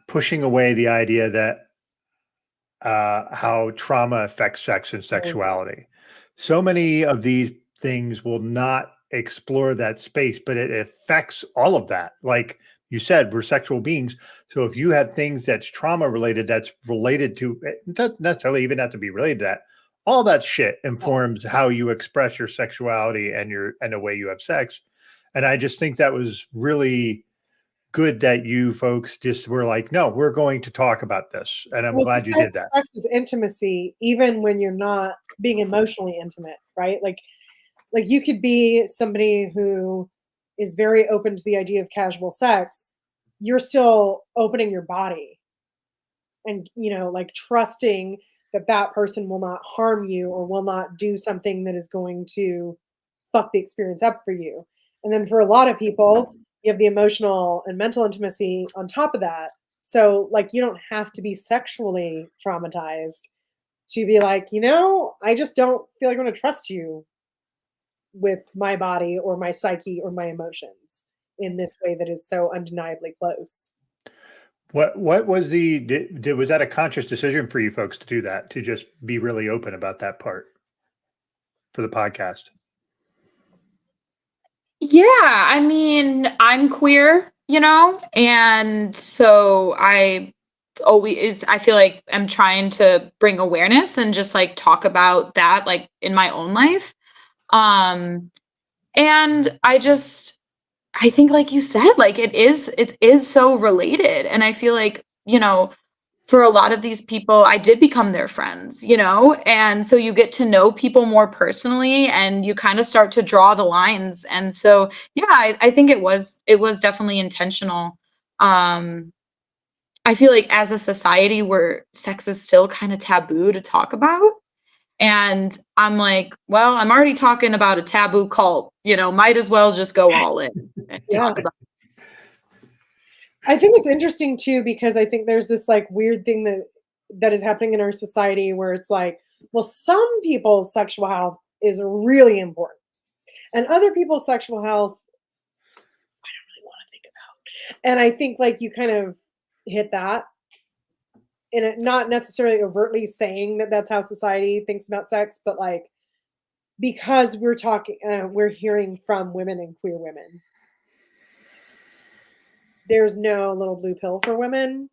pushing away the idea that how trauma affects sex and sexuality. So many of these things will not explore that space, but it affects all of that. Like you said, we're sexual beings. So if you have things that's trauma related, that's related to, it doesn't necessarily even have to be related to that. All that shit informs how you express your sexuality and the way you have sex. And I just think that was really good that you folks just were like, no, we're going to talk about this. And I'm glad you did that. Sex is intimacy, even when you're not being emotionally intimate, right? Like Like you could be somebody who is very open to the idea of casual sex. You're still opening your body and, like trusting that that person will not harm you or will not do something that is going to fuck the experience up for you. And then for a lot of people, you have the emotional and mental intimacy on top of that. So, like, you don't have to be sexually traumatized to be like, I just don't feel like I'm going to trust you with my body or my psyche or my emotions in this way that is so undeniably close. What was was that a conscious decision for you folks to do that, to just be really open about that part for the podcast? Yeah, I mean, I'm queer, and so I feel like I'm trying to bring awareness and just like talk about that like in my own life. And I think like you said, like it is so related. And I feel like, for a lot of these people, I did become their friends, and so you get to know people more personally and you kind of start to draw the lines. And so, yeah, I think it was definitely intentional. I feel like as a society where sex is still kind of taboo to talk about. And I'm like, well, I'm already talking about a taboo cult, might as well just go all in and Yeah. talk about. I think it's interesting too because I think there's this like weird thing that is happening in our society where it's like, well, some people's sexual health is really important, and other people's sexual health I don't really want to think about. And I think like you kind of hit that in it, not necessarily overtly saying that that's how society thinks about sex, but like because we're hearing from women and queer women. There's no little blue pill for women.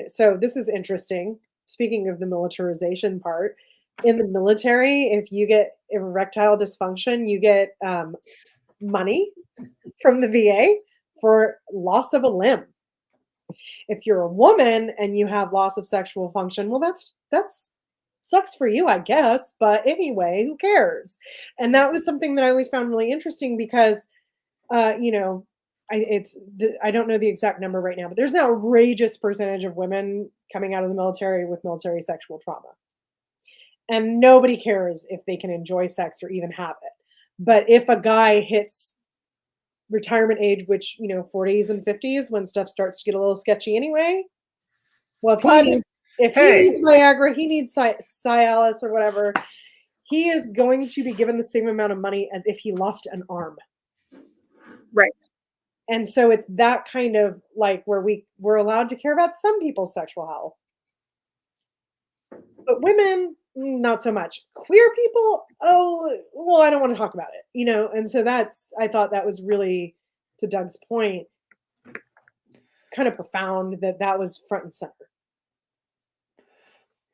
So this is interesting. Speaking of the militarization part, in the military, if you get erectile dysfunction, you get money from the VA for loss of a limb. If you're a woman and you have loss of sexual function, well, that's sucks for you, I guess. But anyway, who cares? And that was something that I always found really interesting because, you know, I don't know the exact number right now, but there's an outrageous percentage of women coming out of the military with military sexual trauma, and nobody cares if they can enjoy sex or even have it. But if a guy hits retirement age, which 40s and 50s, when stuff starts to get a little sketchy anyway, well, if he needs Viagra, he needs Cialis or whatever, he is going to be given the same amount of money as if he lost an arm. Right. And so it's that kind of like where we're allowed to care about some people's sexual health. But women, not so much. Queer people, oh, well, I don't want to talk about it, And so I thought that was really, to Doug's point, kind of profound that was front and center.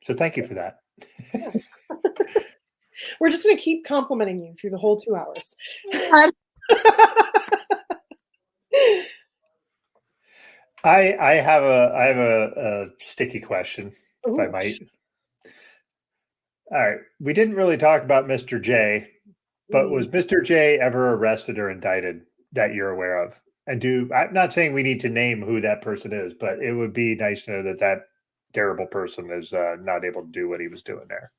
So thank you for that. Yeah. We're just going to keep complimenting you through the whole 2 hours. I have a sticky question, if I might. All right. We didn't really talk about Mr. J, but was Mr. J ever arrested or indicted that you're aware of? And I'm not saying we need to name who that person is, but it would be nice to know that terrible person is not able to do what he was doing there.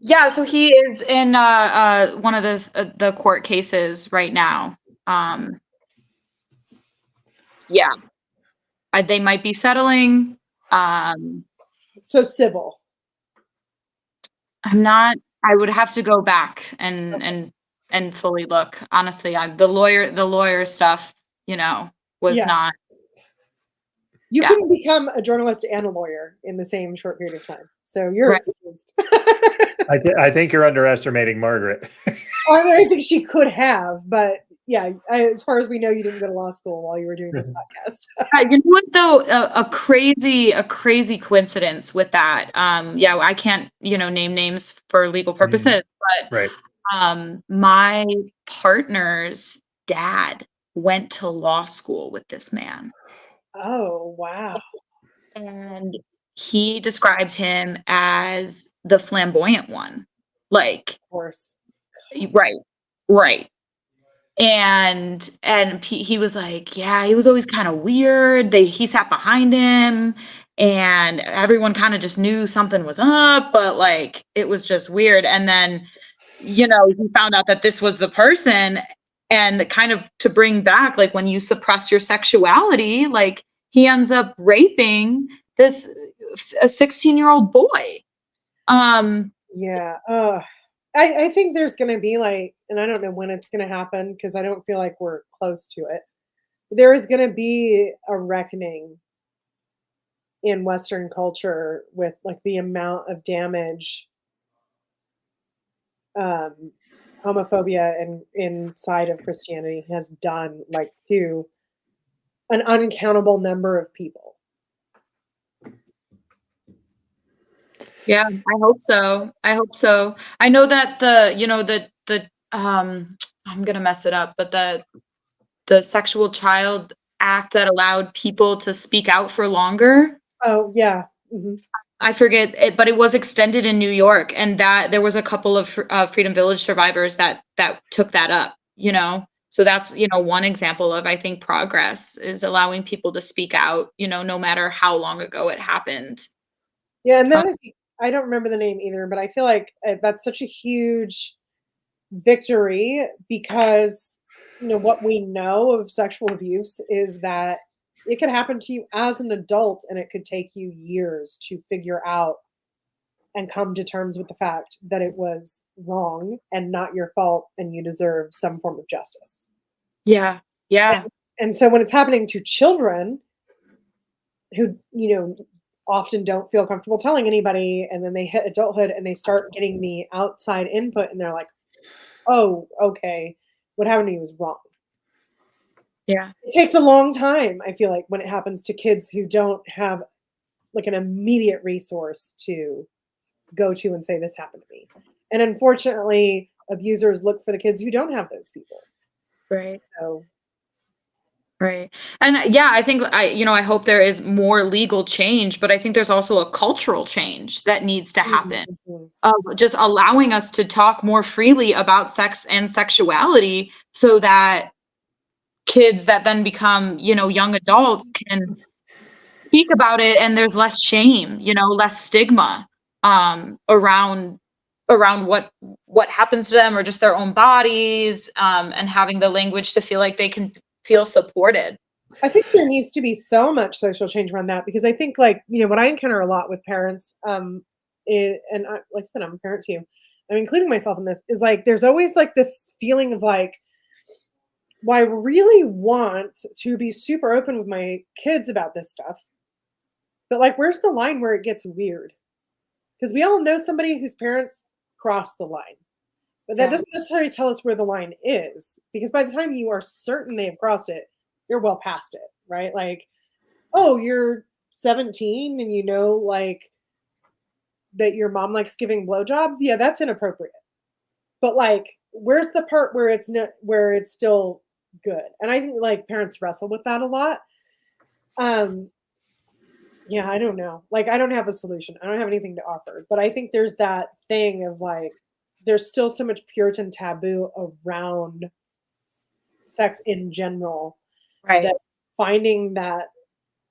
Yeah, so he is in one of the court cases right now. Yeah, they might be settling. So civil. I would have to go back and fully look. Honestly, the lawyer stuff, was not. You can become a journalist and a lawyer in the same short period of time. So you're excused. I think you're underestimating Margaret. I think she could have, but yeah, as far as we know, you didn't go to law school while you were doing this podcast. You know what though? A crazy coincidence with that. Yeah, I can't, name names for legal purposes, but right. My partner's dad went to law school with this man. Oh, wow. And he described him as the flamboyant one. Like, Of course. right. And he was like, yeah, he was always kind of weird. He sat behind him, and everyone kind of just knew something was up, but like it was just weird. And then, he found out that this was the person, and kind of to bring back, like, when you suppress your sexuality, like, he ends up raping a 16-year-old boy. Yeah. I think there's going to be like, and I don't know when it's going to happen because I don't feel like we're close to it. There is going to be a reckoning in Western culture with like the amount of damage homophobia and inside of Christianity has done, like, to an uncountable number of people. Yeah, I hope so. I know that I'm gonna mess it up, but the Sexual Child Act that allowed people to speak out for longer. Oh yeah. Hmm. I forget it, but it was extended in New York, and that there was a couple of Freedom Village survivors that took that up. So that's one example of, I think, progress is allowing people to speak out. No matter how long ago it happened. Yeah, and that is, I don't remember the name either, but I feel like that's such a huge victory because what we know of sexual abuse is that it could happen to you as an adult and it could take you years to figure out and come to terms with the fact that it was wrong and not your fault and you deserve some form of justice. Yeah. And so when it's happening to children who, often don't feel comfortable telling anybody, and then they hit adulthood and they start getting the outside input and they're like, oh, okay, what happened to you was wrong. Yeah. It takes a long time, I feel like, when it happens to kids who don't have like an immediate resource to go to and say this happened to me. And unfortunately, abusers look for the kids who don't have those people. Right. So Right. And yeah, I think I hope there is more legal change, but I think there's also a cultural change that needs to happen. mhm. Of just allowing us to talk more freely about sex and sexuality so that kids that then become, young adults can speak about it, and there's less shame, less stigma around what happens to them or just their own bodies, and having the language to feel like they can feel supported. I think there needs to be so much social change around that because I think, like, what I encounter a lot with parents, and like I said, I'm a parent too. I'm including myself in this. Is like there's always like this feeling of like, well, I really want to be super open with my kids about this stuff, but like, where's the line where it gets weird? Because we all know somebody whose parents cross the line, but that Yeah. doesn't necessarily tell us where the line is. Because by the time you are certain they have crossed it, you're well past it, right? Like, oh, you're 17 and like that your mom likes giving blowjobs. Yeah, that's inappropriate. But like, where's the part where it's still good? And I think like parents wrestle with that a lot. Yeah, I don't know. Like, I don't have a solution. I don't have anything to offer. But I think there's that thing of like, there's still so much Puritan taboo around sex in general Right. that finding that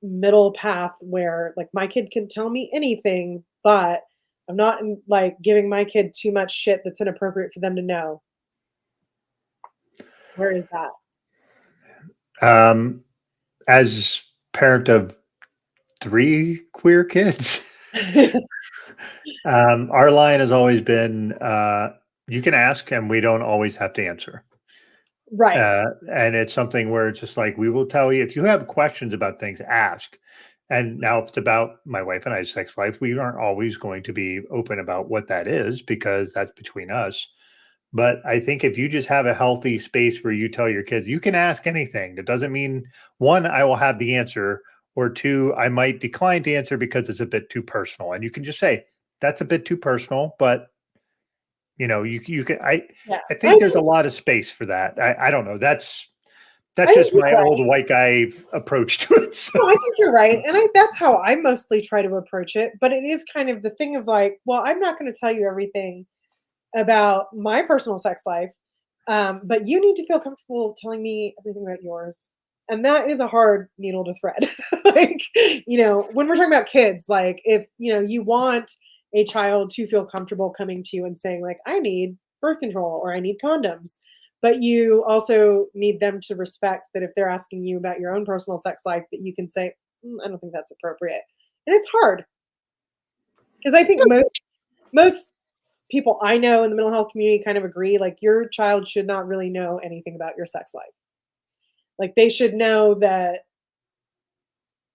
middle path where like my kid can tell me anything, but I'm not like giving my kid too much shit that's inappropriate for them to know. Where is that? As parent of 3 queer kids, our line has always been, you can ask and we don't always have to answer. Right. And it's something where it's just like, we will tell you if you have questions about things, ask. And now if it's about my wife and I's sex life, we aren't always going to be open about what that is because that's between us. But I think if you just have a healthy space where you tell your kids, you can ask anything. That doesn't mean, one, I will have the answer, or two, I might decline to answer because it's a bit too personal. And you can just say, that's a bit too personal, but you can, Yeah. I think there's a lot of space for that. I don't know. That's I just think you're my old right. white guy approach to it. So. No, I think you're right. And that's how I mostly try to approach it. But it is kind of the thing of like, well, I'm not going to tell you everything about my personal sex life, but you need to feel comfortable telling me everything about yours. And that is a hard needle to thread. Like, when we're talking about kids, like if, you want a child to feel comfortable coming to you and saying like, I need birth control or I need condoms, but you also need them to respect that if they're asking you about your own personal sex life, that you can say, I don't think that's appropriate. And it's hard because I think most people I know in the mental health community kind of agree, like your child should not really know anything about your sex life. Like they should know that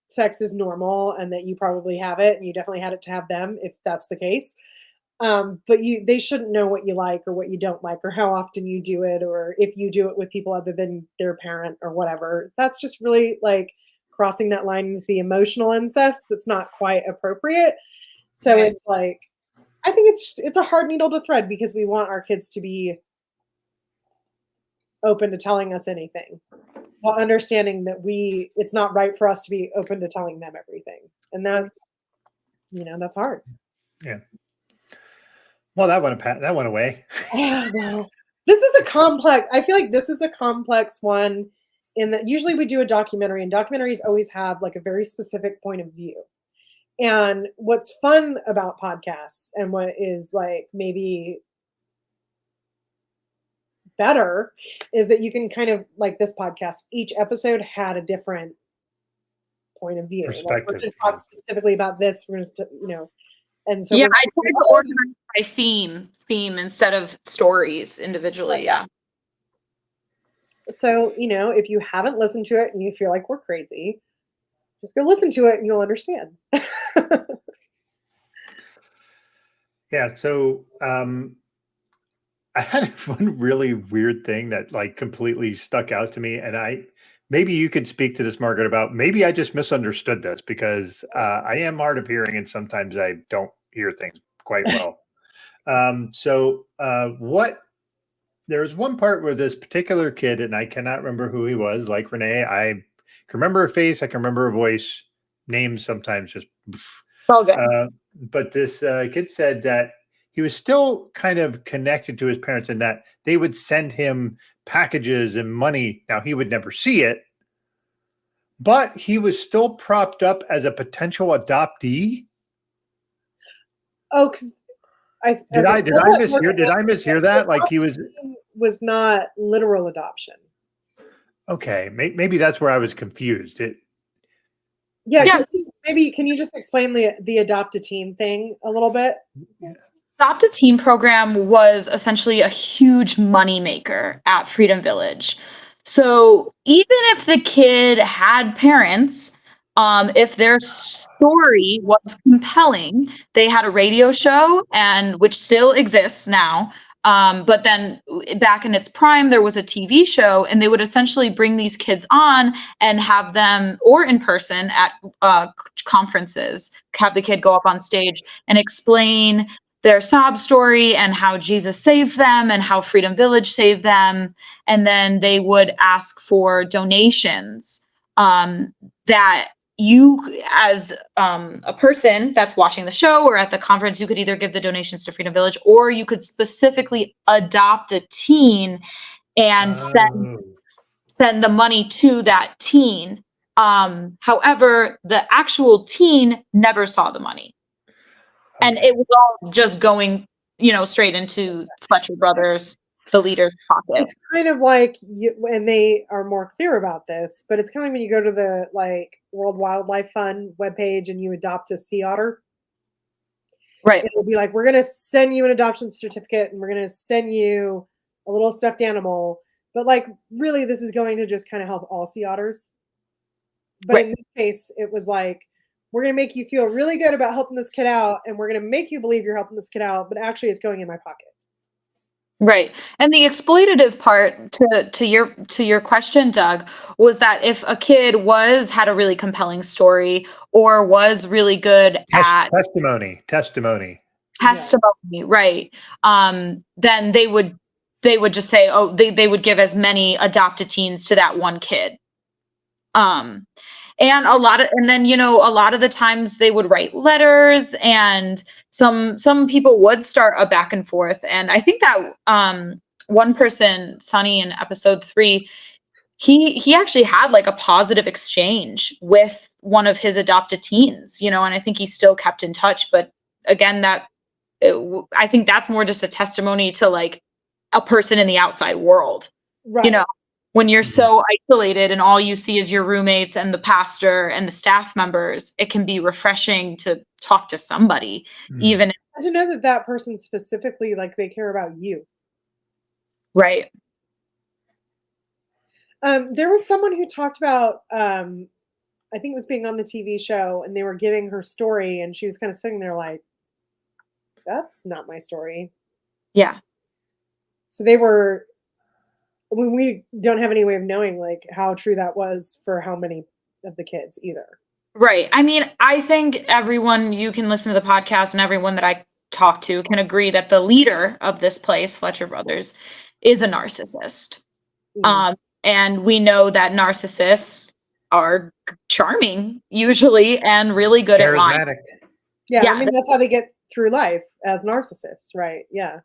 sex is normal and that you probably have it and you definitely had it to have them if that's the case. But they shouldn't know what you like or what you don't like or how often you do it or if you do it with people other than their parent or whatever. That's just really like crossing that line with the emotional incest that's not quite appropriate. So It's like, I think it's a hard needle to thread because we want our kids to be open to telling us anything while understanding that it's not right for us to be open to telling them everything. And that, that's hard. Yeah. Well, that went away. Oh, no. I feel like this is a complex one in that usually we do a documentary and documentaries always have like a very specific point of view. And what's fun about podcasts and what is like maybe better is that you can kind of like this podcast, each episode had a different point of view. Like we're going to talk specifically about this. We're going to, and so I tried to organize by theme instead of stories individually. Yeah. So, if you haven't listened to it and you feel like we're crazy, just go listen to it and you'll understand. Yeah. So, I had one really weird thing that like completely stuck out to me. And maybe you could speak to this, Margaret, about maybe I just misunderstood this because I am hard of hearing and sometimes I don't hear things quite well. There was one part where this particular kid, and I cannot remember who he was, like Renee, I can remember a face, I can remember a voice, names sometimes just. All good. But this kid said that he was still kind of connected to his parents and that they would send him packages and money. Now, he would never see it, but he was still propped up as a potential adoptee. Oh, because did I mishear that? Like he was not literal adoption. Okay, maybe that's where I was confused. Can you just explain the adopt-a-teen thing a little bit? Adopt-a-Teen program was essentially a huge money maker at Freedom Village. So even if the kid had parents, if their story was compelling, they had a radio show which still exists now. But then back in its prime, there was a TV show and they would essentially bring these kids on and have them, or in person at conferences, have the kid go up on stage and explain their sob story and how Jesus saved them and how Freedom Village saved them. And then they would ask for donations that you, as a person that's watching the show or at the conference, you could either give the donations to Freedom Village or you could specifically adopt a teen and send the money to that teen. However, the actual teen never saw the money. Okay. And it was all just going, straight into Fletcher Brothers, the leader's pocket. It's kind of like, and they are more clear about this, but it's kind of like when you go to the World Wildlife Fund webpage and you adopt a sea otter. Right. It'll be like, we're going to send you an adoption certificate and we're going to send you a little stuffed animal. But really, this is going to just kind of help all sea otters. But in this case, it was like, we're going to make you feel really good about helping this kid out. And we're going to make you believe you're helping this kid out. But actually, it's going in my pocket. Right. And the exploitative part to your question, Doug, was that if a kid had a really compelling story or was really good at testimony, right. Then they would just say, they would give as many adopted teens to that one kid. And a lot of the times they would write letters and some people would start a back and forth. And I think that one person, Sonny, in episode 3, he actually had like a positive exchange with one of his adopted teens, and I think he still kept in touch. But again, I think that's more just a testimony to like a person in the outside world, Right. When you're so isolated and all you see is your roommates and the pastor and the staff members, it can be refreshing to talk to somebody, even. And to know that person specifically, like, they care about you. Right. There was someone who talked about, I think it was being on the TV show, and they were giving her story, and she was kind of sitting there like, that's not my story. Yeah. So we don't have any way of knowing like how true that was for how many of the kids either. Right. I mean, I think everyone, you can listen to the podcast, and everyone that I talk to can agree that the leader of this place, Fletcher Brothers, is a narcissist. And we know that narcissists are charming usually and really good at lying. Yeah, I mean, that's how they get through life, as narcissists, right? Yeah.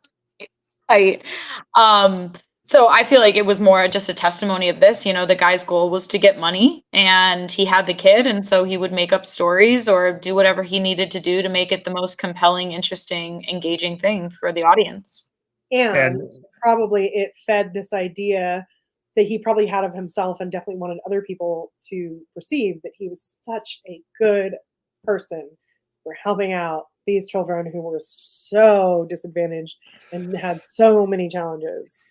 So I feel like it was more just a testimony of this. The guy's goal was to get money, and he had the kid, and so he would make up stories or do whatever he needed to do to make it the most compelling, interesting, engaging thing for the audience. And probably it fed this idea that he probably had of himself, and definitely wanted other people to perceive that he was such a good person for helping out these children who were so disadvantaged and had so many challenges.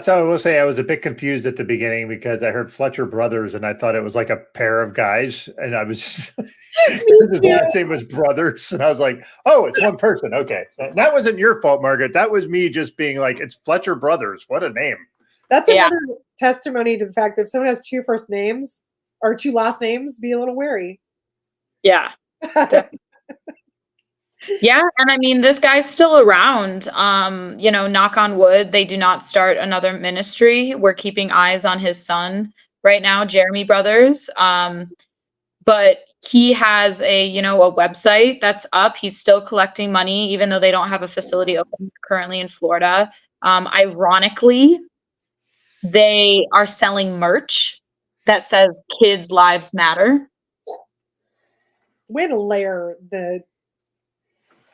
So I will say I was a bit confused at the beginning because I heard Fletcher Brothers and I thought it was like a pair of guys, and I was his last name was Brothers, and I was like, oh, it's one person. Okay, that wasn't your fault, Margaret. That was me just being like, it's Fletcher Brothers. What a name! That's another testimony to the fact that if someone has 2 first names or 2 last names, be a little wary. Yeah. Yeah, and I mean, this guy's still around. Knock on wood, they do not start another ministry. We're keeping eyes on his son right now, Jeremy Brothers. But he has a website that's up. He's still collecting money, even though they don't have a facility open currently in Florida. Ironically, they are selling merch that says "Kids Lives Matter." Way to layer the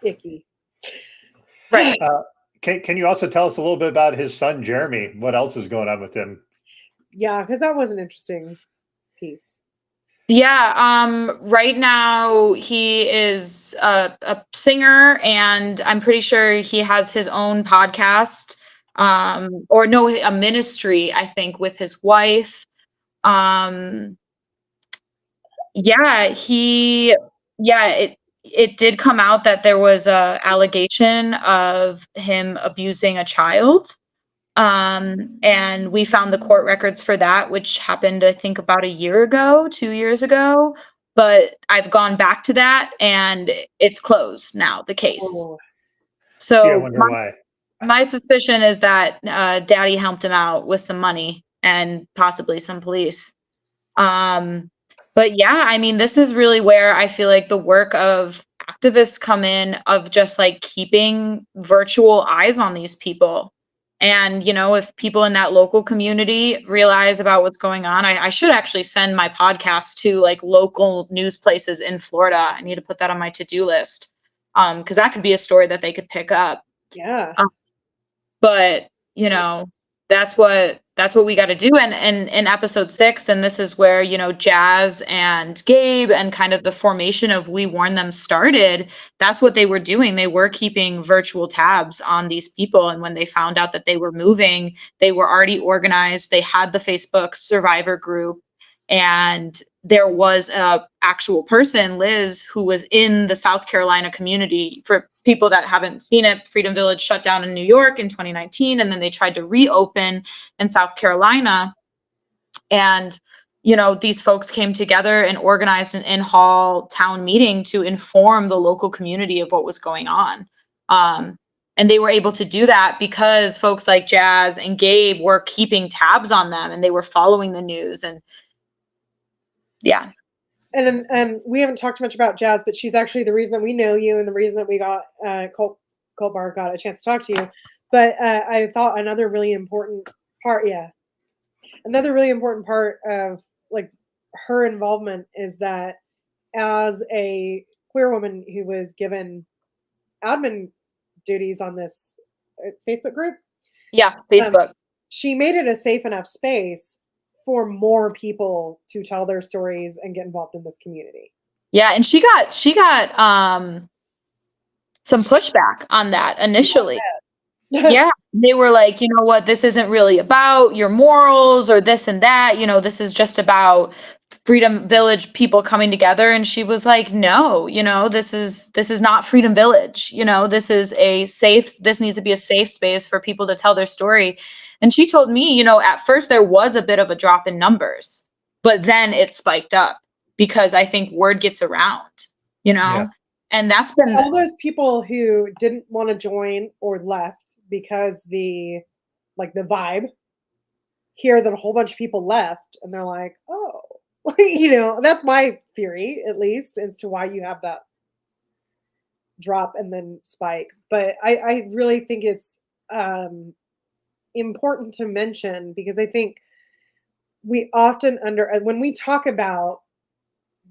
icky. Right. Can you also tell us a little bit about his son, Jeremy? What else is going on with him? Yeah, because that was an interesting piece. Yeah. Right now he is a singer, and I'm pretty sure he has his own podcast, a ministry, I think, with his wife. It did come out that there was a allegation of him abusing a child. And we found the court records for that, which happened, I think, about 2 years ago. But I've gone back to that, and it's closed now, the case. Oh. So I wonder why. My suspicion is that Daddy helped him out with some money and possibly some police. But yeah, I mean, this is really where I feel like the work of activists come in, of just like keeping virtual eyes on these people. And, if people in that local community realize about what's going on, I should actually send my podcast to like local news places in Florida. I need to put that on my to-do list. Because that could be a story that they could pick up. Yeah. But, that's what we got to do. And in episode 6, and this is where, Jazz and Gabe and kind of the formation of We Warn Them started. That's what they were doing. They were keeping virtual tabs on these people. And when they found out that they were moving, they were already organized. They had the Facebook survivor group. And there was a actual person, Liz, who was in the South Carolina community. For people that haven't seen it, Freedom Village shut down in New York in 2019, and then they tried to reopen in South Carolina. And, these folks came together and organized an in-hall town meeting to inform the local community of what was going on. And they were able to do that because folks like Jazz and Gabe were keeping tabs on them, and they were following the news. And yeah. and we haven't talked much about Jazz, but she's actually the reason that we know you and the reason that we got Colt Bar got a chance to talk to you. But I thought another really important part, another really important part of like her involvement is that as a queer woman who was given admin duties on this Facebook group, Yeah, Facebook. she made it a safe enough space for more people to tell their stories and get involved in this community. Yeah, and she got some pushback on that initially. Yeah, they were like, you know what, this isn't really about your morals or this and that, you know, this is just about Freedom Village people coming together. And she was like, no, you know, this is not Freedom Village, you know, this needs to be a safe space for people to tell their story. And she told me, you know, at first there was a bit of a drop in numbers, but then it spiked up because I think word gets around, you know. Yeah. And that's been all those people who didn't want to join or left because the vibe, hear that a whole bunch of people left and they're like, oh, you know, that's my theory, at least, as to why you have that drop and then spike. But I really think it's important to mention, because I think we often when we talk about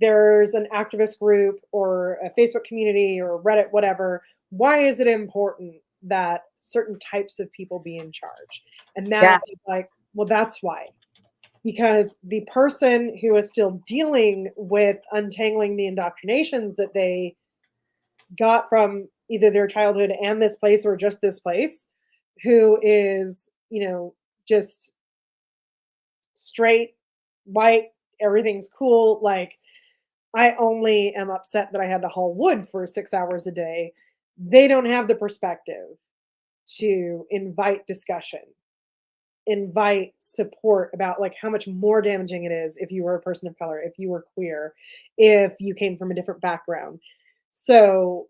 there's an activist group or a Facebook community or Reddit, whatever, why is it important that certain types of people be in charge? And that is like, well, that's why. Because the person who is still dealing with untangling the indoctrinations that they got from either their childhood and this place or just this place, who is, you know, just straight, white, everything's cool, like, I only am upset that I had to haul wood for 6 hours a day. They don't have the perspective to invite discussion, invite support about like how much more damaging it is if you were a person of color, if you were queer, if you came from a different background. So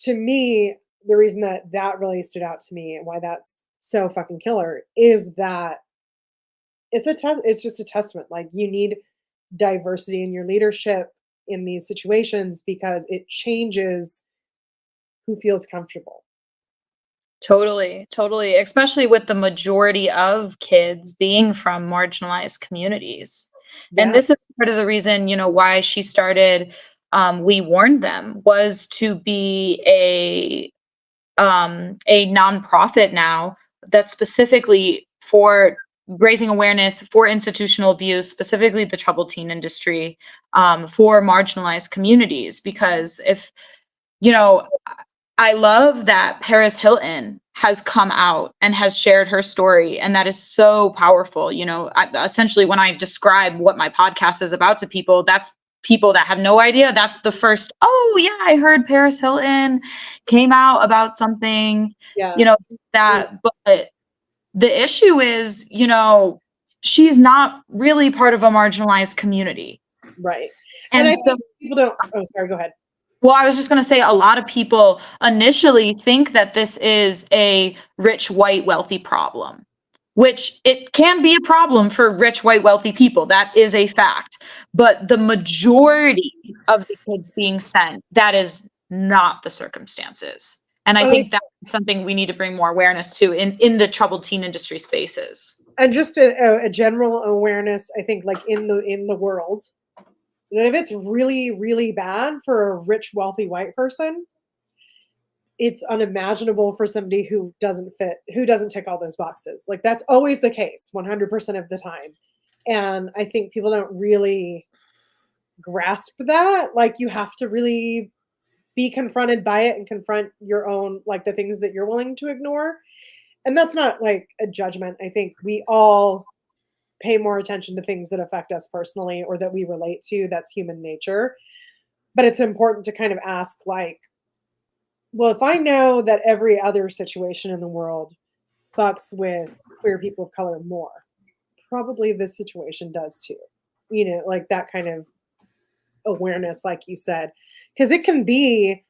to me, the reason that that really stood out to me and why that's so fucking killer is that it's just a testament. Like, you need diversity in your leadership in these situations because it changes who feels comfortable. Totally, totally. Especially with the majority of kids being from marginalized communities. Yeah. And this is part of the reason, you know, why she started We Warned Them, was to be a nonprofit now that's specifically for raising awareness for institutional abuse, specifically the troubled teen industry, for marginalized communities. Because if, you know, I love that Paris Hilton has come out and has shared her story, and that is so powerful. You know, essentially, when I describe what my podcast is about to people, that's people that have no idea. That's the first, oh yeah, I heard Paris Hilton came out about something, Yeah. you know, that, but the issue is, you know, she's not really part of a marginalized community. Right. And I so think people don't, oh, sorry, go ahead. well, I was just going to say, a lot of people initially think that this is a rich, white, wealthy problem, which it can be a problem for rich, white, wealthy people. That is a fact. But the majority of the kids being sent, that is not the circumstances. And I think that's something we need to bring more awareness to in the troubled teen industry spaces. And just a general awareness, I think, like in the world, that if it's really, really bad for a rich, wealthy white person, it's unimaginable for somebody who doesn't tick all those boxes. Like, that's always the case 100% of the time. And I think people don't really grasp that. Like, you have to really be confronted by it and confront your own, like, the things that you're willing to ignore. And that's not like a judgment. I think we all pay more attention to things that affect us personally or that we relate to. That's human nature. But it's important to kind of ask, like, well, if I know that every other situation in the world fucks with queer people of color more, probably this situation does too. You know, like that kind of awareness, like you said, because it can be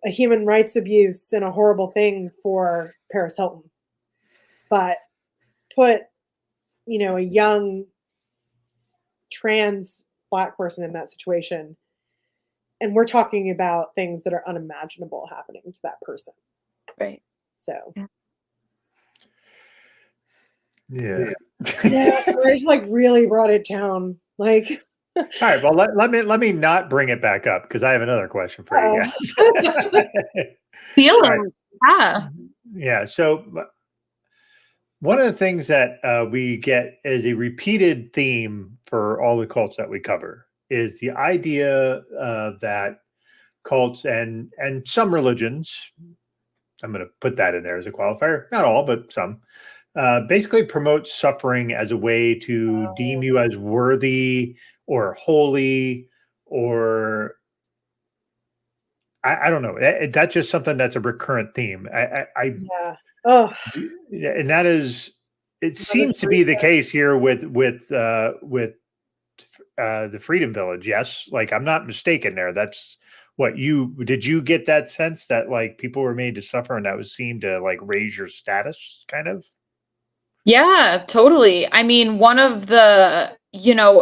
a human rights abuse and a horrible thing for Paris Hilton. But put, you know, a young trans Black person in that situation. And we're talking about things that are unimaginable happening to that person. Right. So. Yeah. Yeah, so I just like really brought it down. Like, all right. Well, let me not bring it back up because I have another question for you guys. Feeling, yeah. Yeah. So one of the things that we get as a repeated theme for all the cults that we cover is the idea that cults and some religions, I'm going to put that in there as a qualifier, not all, but some, basically promote suffering as a way to deem you as worthy or holy, or I don't know. That's just something that's a recurrent theme. yeah. Oh, And that is, it Mother seems to be the Teresa. case here with the Freedom Village. Yes, like I'm not mistaken there. That's what did you get that sense that like people were made to suffer and that was seen to like raise your status, kind of? Yeah, totally. I mean, one of the,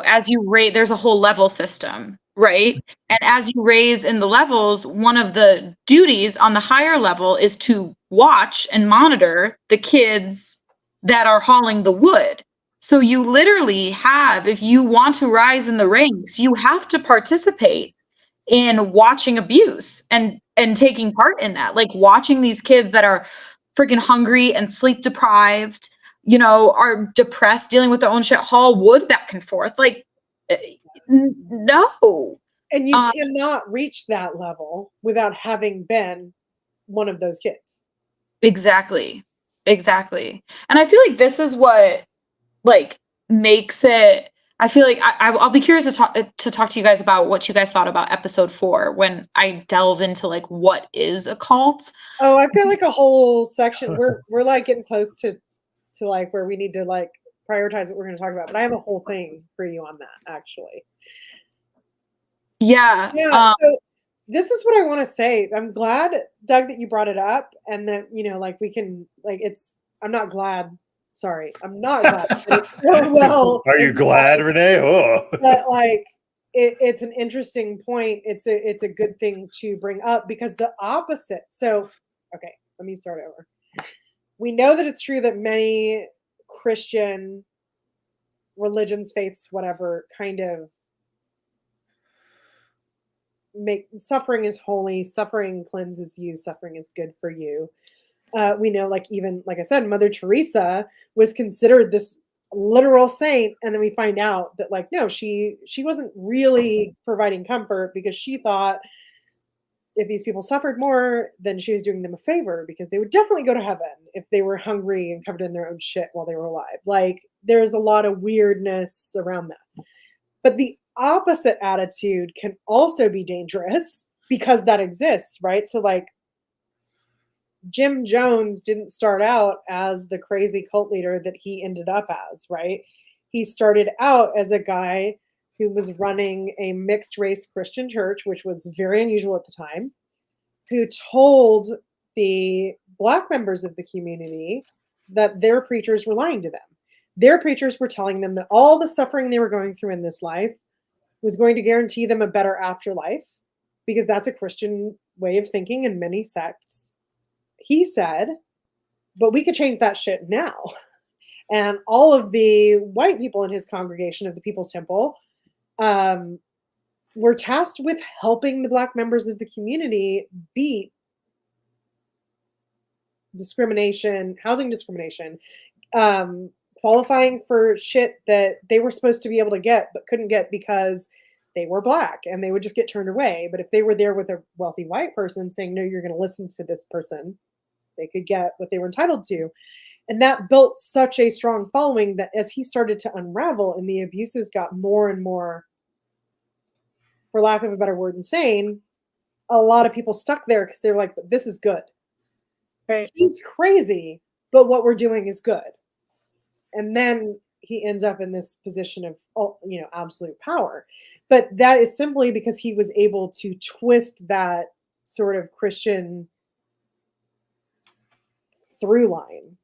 as you rate, there's a whole level system, right? And as you raise in the levels, one of the duties on the higher level is to watch and monitor the kids that are hauling the wood. So you literally have, if you want to rise in the ranks, you have to participate in watching abuse and taking part in that, like watching these kids that are freaking hungry and sleep deprived, are depressed, dealing with their own shit, haul wood back and forth. Like, no. And you cannot reach that level without having been one of those kids. Exactly. And I feel like this is what like makes it. I feel like I'll be curious to talk to you guys about what you guys thought about episode 4 when I delve into like what is a cult. Oh, I've got like a whole section. We're like getting close to like where we need to like prioritize what we're going to talk about. But I have a whole thing for you on that, actually. Yeah. Yeah. So this is what I want to say. I'm glad, Doug, that you brought it up, and that like we can like I'm not glad. Sorry, I'm not glad that it's so well. Are you glad, Renee? Oh. But like it's an interesting point. It's a good thing to bring up because the opposite. So okay, let me start over. We know that it's true that many Christian religions, faiths, whatever, kind of make suffering is holy, suffering cleanses you, suffering is good for you. We know, like, even like I said, Mother Teresa was considered this literal saint, and then we find out that like no, she wasn't really providing comfort because she thought if these people suffered more, then she was doing them a favor because they would definitely go to heaven if they were hungry and covered in their own shit while they were alive. Like, there's a lot of weirdness around that. But the opposite attitude can also be dangerous because that exists, right? So like Jim Jones didn't start out as the crazy cult leader that he ended up as, right? He started out as a guy who was running a mixed race Christian church, which was very unusual at the time, who told the Black members of the community that their preachers were lying to them. Their preachers were telling them that all the suffering they were going through in this life was going to guarantee them a better afterlife because that's a Christian way of thinking in many sects. He said, but we could change that shit now. And all of the white people in his congregation of the People's Temple were tasked with helping the Black members of the community beat discrimination, housing discrimination, qualifying for shit that they were supposed to be able to get but couldn't get because they were Black and they would just get turned away. But if they were there with a wealthy white person saying, no, you're going to listen to this person, they could get what they were entitled to. And that built such a strong following that as he started to unravel and the abuses got more and more, for lack of a better word, insane, a lot of people stuck there because they were like, but this is good. Right. He's crazy, but what we're doing is good. And then he ends up in this position of, absolute power. But that is simply because he was able to twist that sort of Christian through line.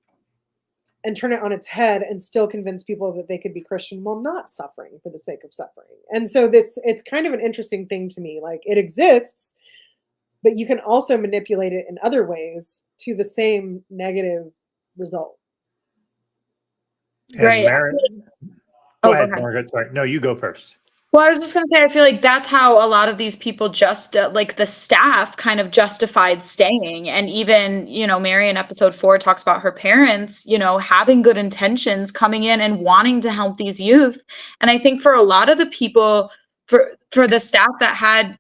and turn it on its head and still convince people that they could be Christian while not suffering for the sake of suffering. And so it's kind of an interesting thing to me. Like, it exists, but you can also manipulate it in other ways to the same negative result. And Right. Mary, Oh, go ahead, Margaret. Sorry. No, you go first. Well, I was just going to say, I feel like that's how a lot of these people just like the staff kind of justified staying. And even, Mary in episode 4 talks about her parents, having good intentions, coming in and wanting to help these youth. And I think for a lot of the people, for the staff that had,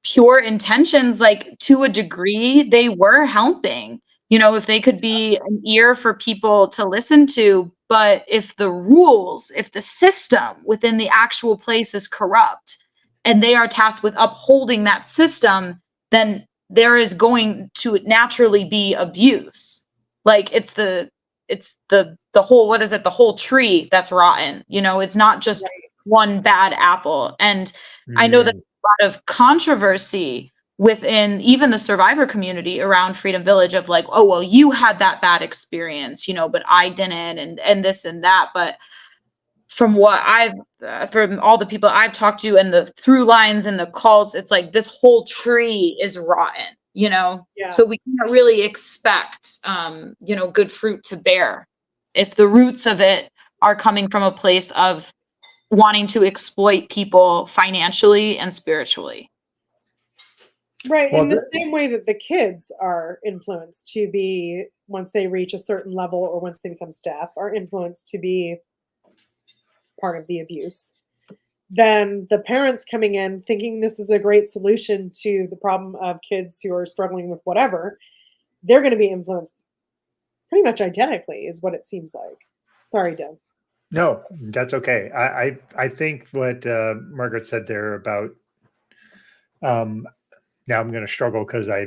pure intentions, like to a degree, they were helping. If they could be an ear for people to listen to, but if the rules, if the system within the actual place is corrupt and they are tasked with upholding that system, then there is going to naturally be abuse. Like it's the whole, what is it? The whole tree that's rotten. It's not just one bad apple. And I know that a lot of controversy within even the survivor community around Freedom Village of like, oh, well, you had that bad experience, but I didn't, and this and that. But from what from all the people I've talked to and the through lines and the cults, it's like this whole tree is rotten, Yeah. So we can't really expect, good fruit to bear if the roots of it are coming from a place of wanting to exploit people financially and spiritually. Right. In the same way that the kids are influenced to be, once they reach a certain level or once they become staff, are influenced to be part of the abuse. Then the parents coming in thinking this is a great solution to the problem of kids who are struggling with whatever, they're going to be influenced pretty much identically, is what it seems like. Sorry, Doug. No, that's okay. I think what Margaret said there about now I'm going to struggle because I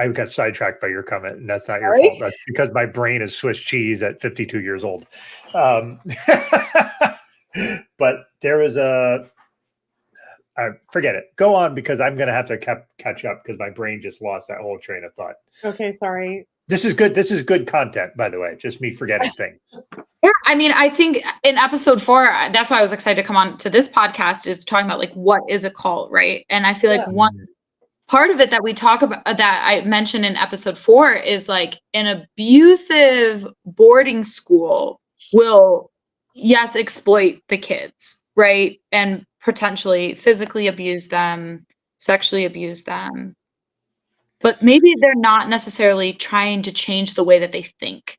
got sidetracked by your comment, and that's not your fault. That's because my brain is Swiss cheese at 52 years old. But there was forget it. Go on, because I'm going to have to catch up because my brain just lost that whole train of thought. Okay, sorry. This is good. This is good content, by the way. Just me forgetting things. Yeah, I mean, I think in episode 4, that's why I was excited to come on to this podcast, is talking about like what is a cult, right? And I feel like one part of it that we talk about, that I mentioned in episode 4, is like an abusive boarding school will, yes, exploit the kids, right? And potentially physically abuse them, sexually abuse them. But maybe they're not necessarily trying to change the way that they think.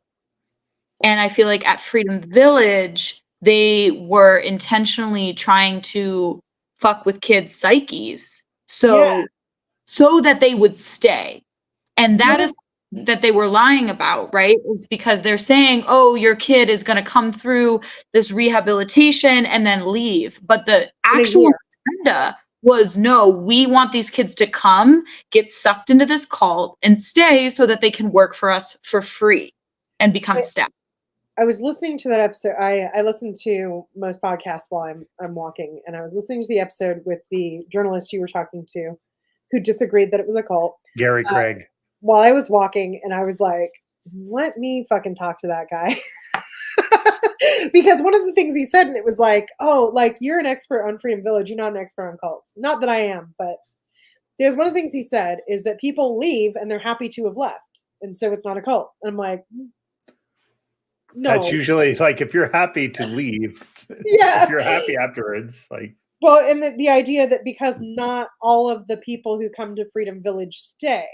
And I feel like at Freedom Village, they were intentionally trying to fuck with kids' psyches. So that they would stay. And that is that they were lying about, right? Is because they're saying, oh, your kid is going to come through this rehabilitation and then leave. But the actual agenda was, no, we want these kids to come, get sucked into this cult and stay so that they can work for us for free and become staff. I was listening to that episode. I listen to most podcasts while I'm walking, and I was listening to the episode with the journalist you were talking to, who disagreed that it was a cult. Gary Craig. While I was walking, and I was like, let me fucking talk to that guy. Because one of the things he said, and it was like, oh, like, you're an expert on Freedom Village, you're not an expert on cults. Not that I am, but there's one of the things he said is that people leave and they're happy to have left. And so it's not a cult. And I'm like, no. That's usually like, if you're happy to leave, if you're happy afterwards, like. Well, and the idea that because not all of the people who come to Freedom Village stay,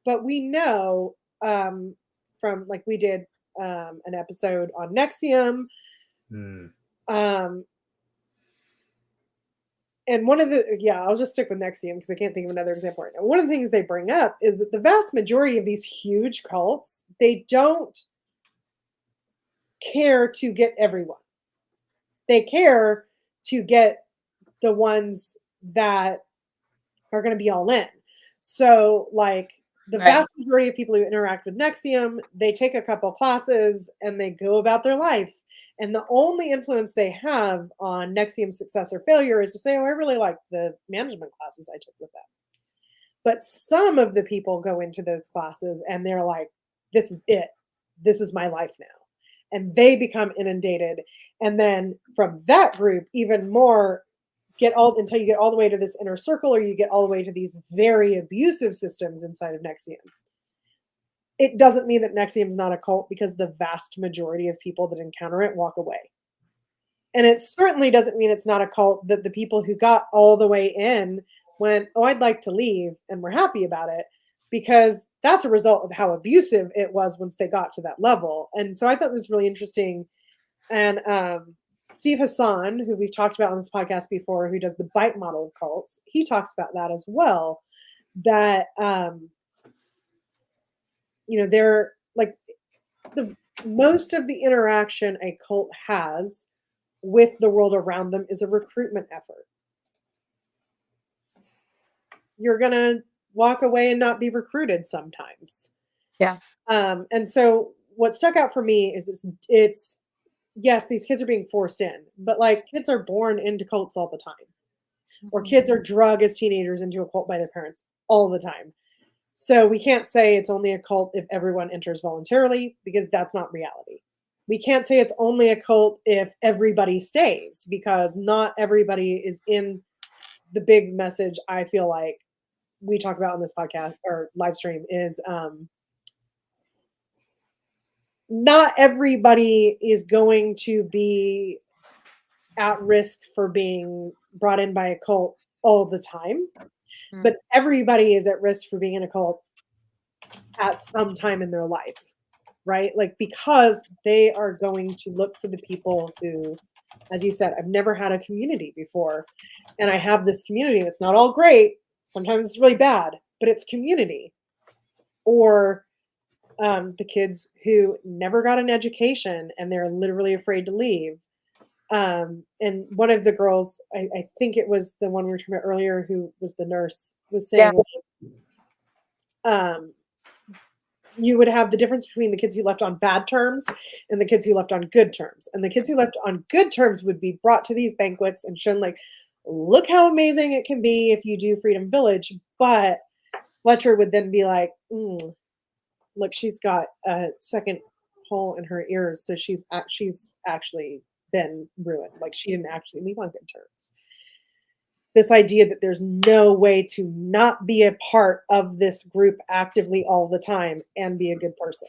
but we know from, like, we did an episode on Nexium, and one of the, I'll just stick with Nexium because I can't think of another example right now. One of the things they bring up is that the vast majority of these huge cults, they don't care to get everyone. They care to get the ones that are going to be all in. So, like, the vast majority of people who interact with Nexium, they take a couple classes and they go about their life. And the only influence they have on Nexium's success or failure is to say, oh, I really like the management classes I took with them. But some of the people go into those classes and they're like, this is it. this is my life now. And they become inundated. And then from that group, even more until you get all the way to this inner circle, or you get all the way to these very abusive systems inside of NXIVM. It doesn't mean that NXIVM is not a cult, because the vast majority of people that encounter it walk away. And it certainly doesn't mean it's not a cult that the people who got all the way in went, oh, I'd like to leave, and were happy about it, because that's a result of how abusive it was once they got to that level. And so I thought it was really interesting. And Steve Hassan, who we've talked about on this podcast before, who does the bite model of cults, he talks about that as well, that they're like, the most of the interaction a cult has with the world around them is a recruitment effort. You're gonna walk away and not be recruited sometimes. Yeah. And so what stuck out for me is it's yes, these kids are being forced in, but like, kids are born into cults all the time, or kids are drugged as teenagers into a cult by their parents all the time. So we can't say it's only a cult if everyone enters voluntarily, because that's not reality. We can't say it's only a cult if everybody stays, because not everybody is in the big message. I feel like we talk about on this podcast or live stream is not everybody is going to be at risk for being brought in by a cult all the time, but everybody is at risk for being in a cult at some time in their life, right? Like, because they are going to look for the people who, as you said, I've never had a community before, and I have this community, and it's not all great. Sometimes it's really bad, but it's community. Or the kids who never got an education and they're literally afraid to leave. And one of the girls, I think it was the one we were talking about earlier, who was the nurse, was saying, you would have the difference between the kids who left on bad terms and the kids who left on good terms. And the kids who left on good terms would be brought to these banquets and shown, like, look how amazing it can be if you do Freedom Village. But Fletcher would then be like, look, she's got a second hole in her ears, so she's actually been ruined. Like, she didn't actually leave on good terms. This idea that there's no way to not be a part of this group actively all the time and be a good person.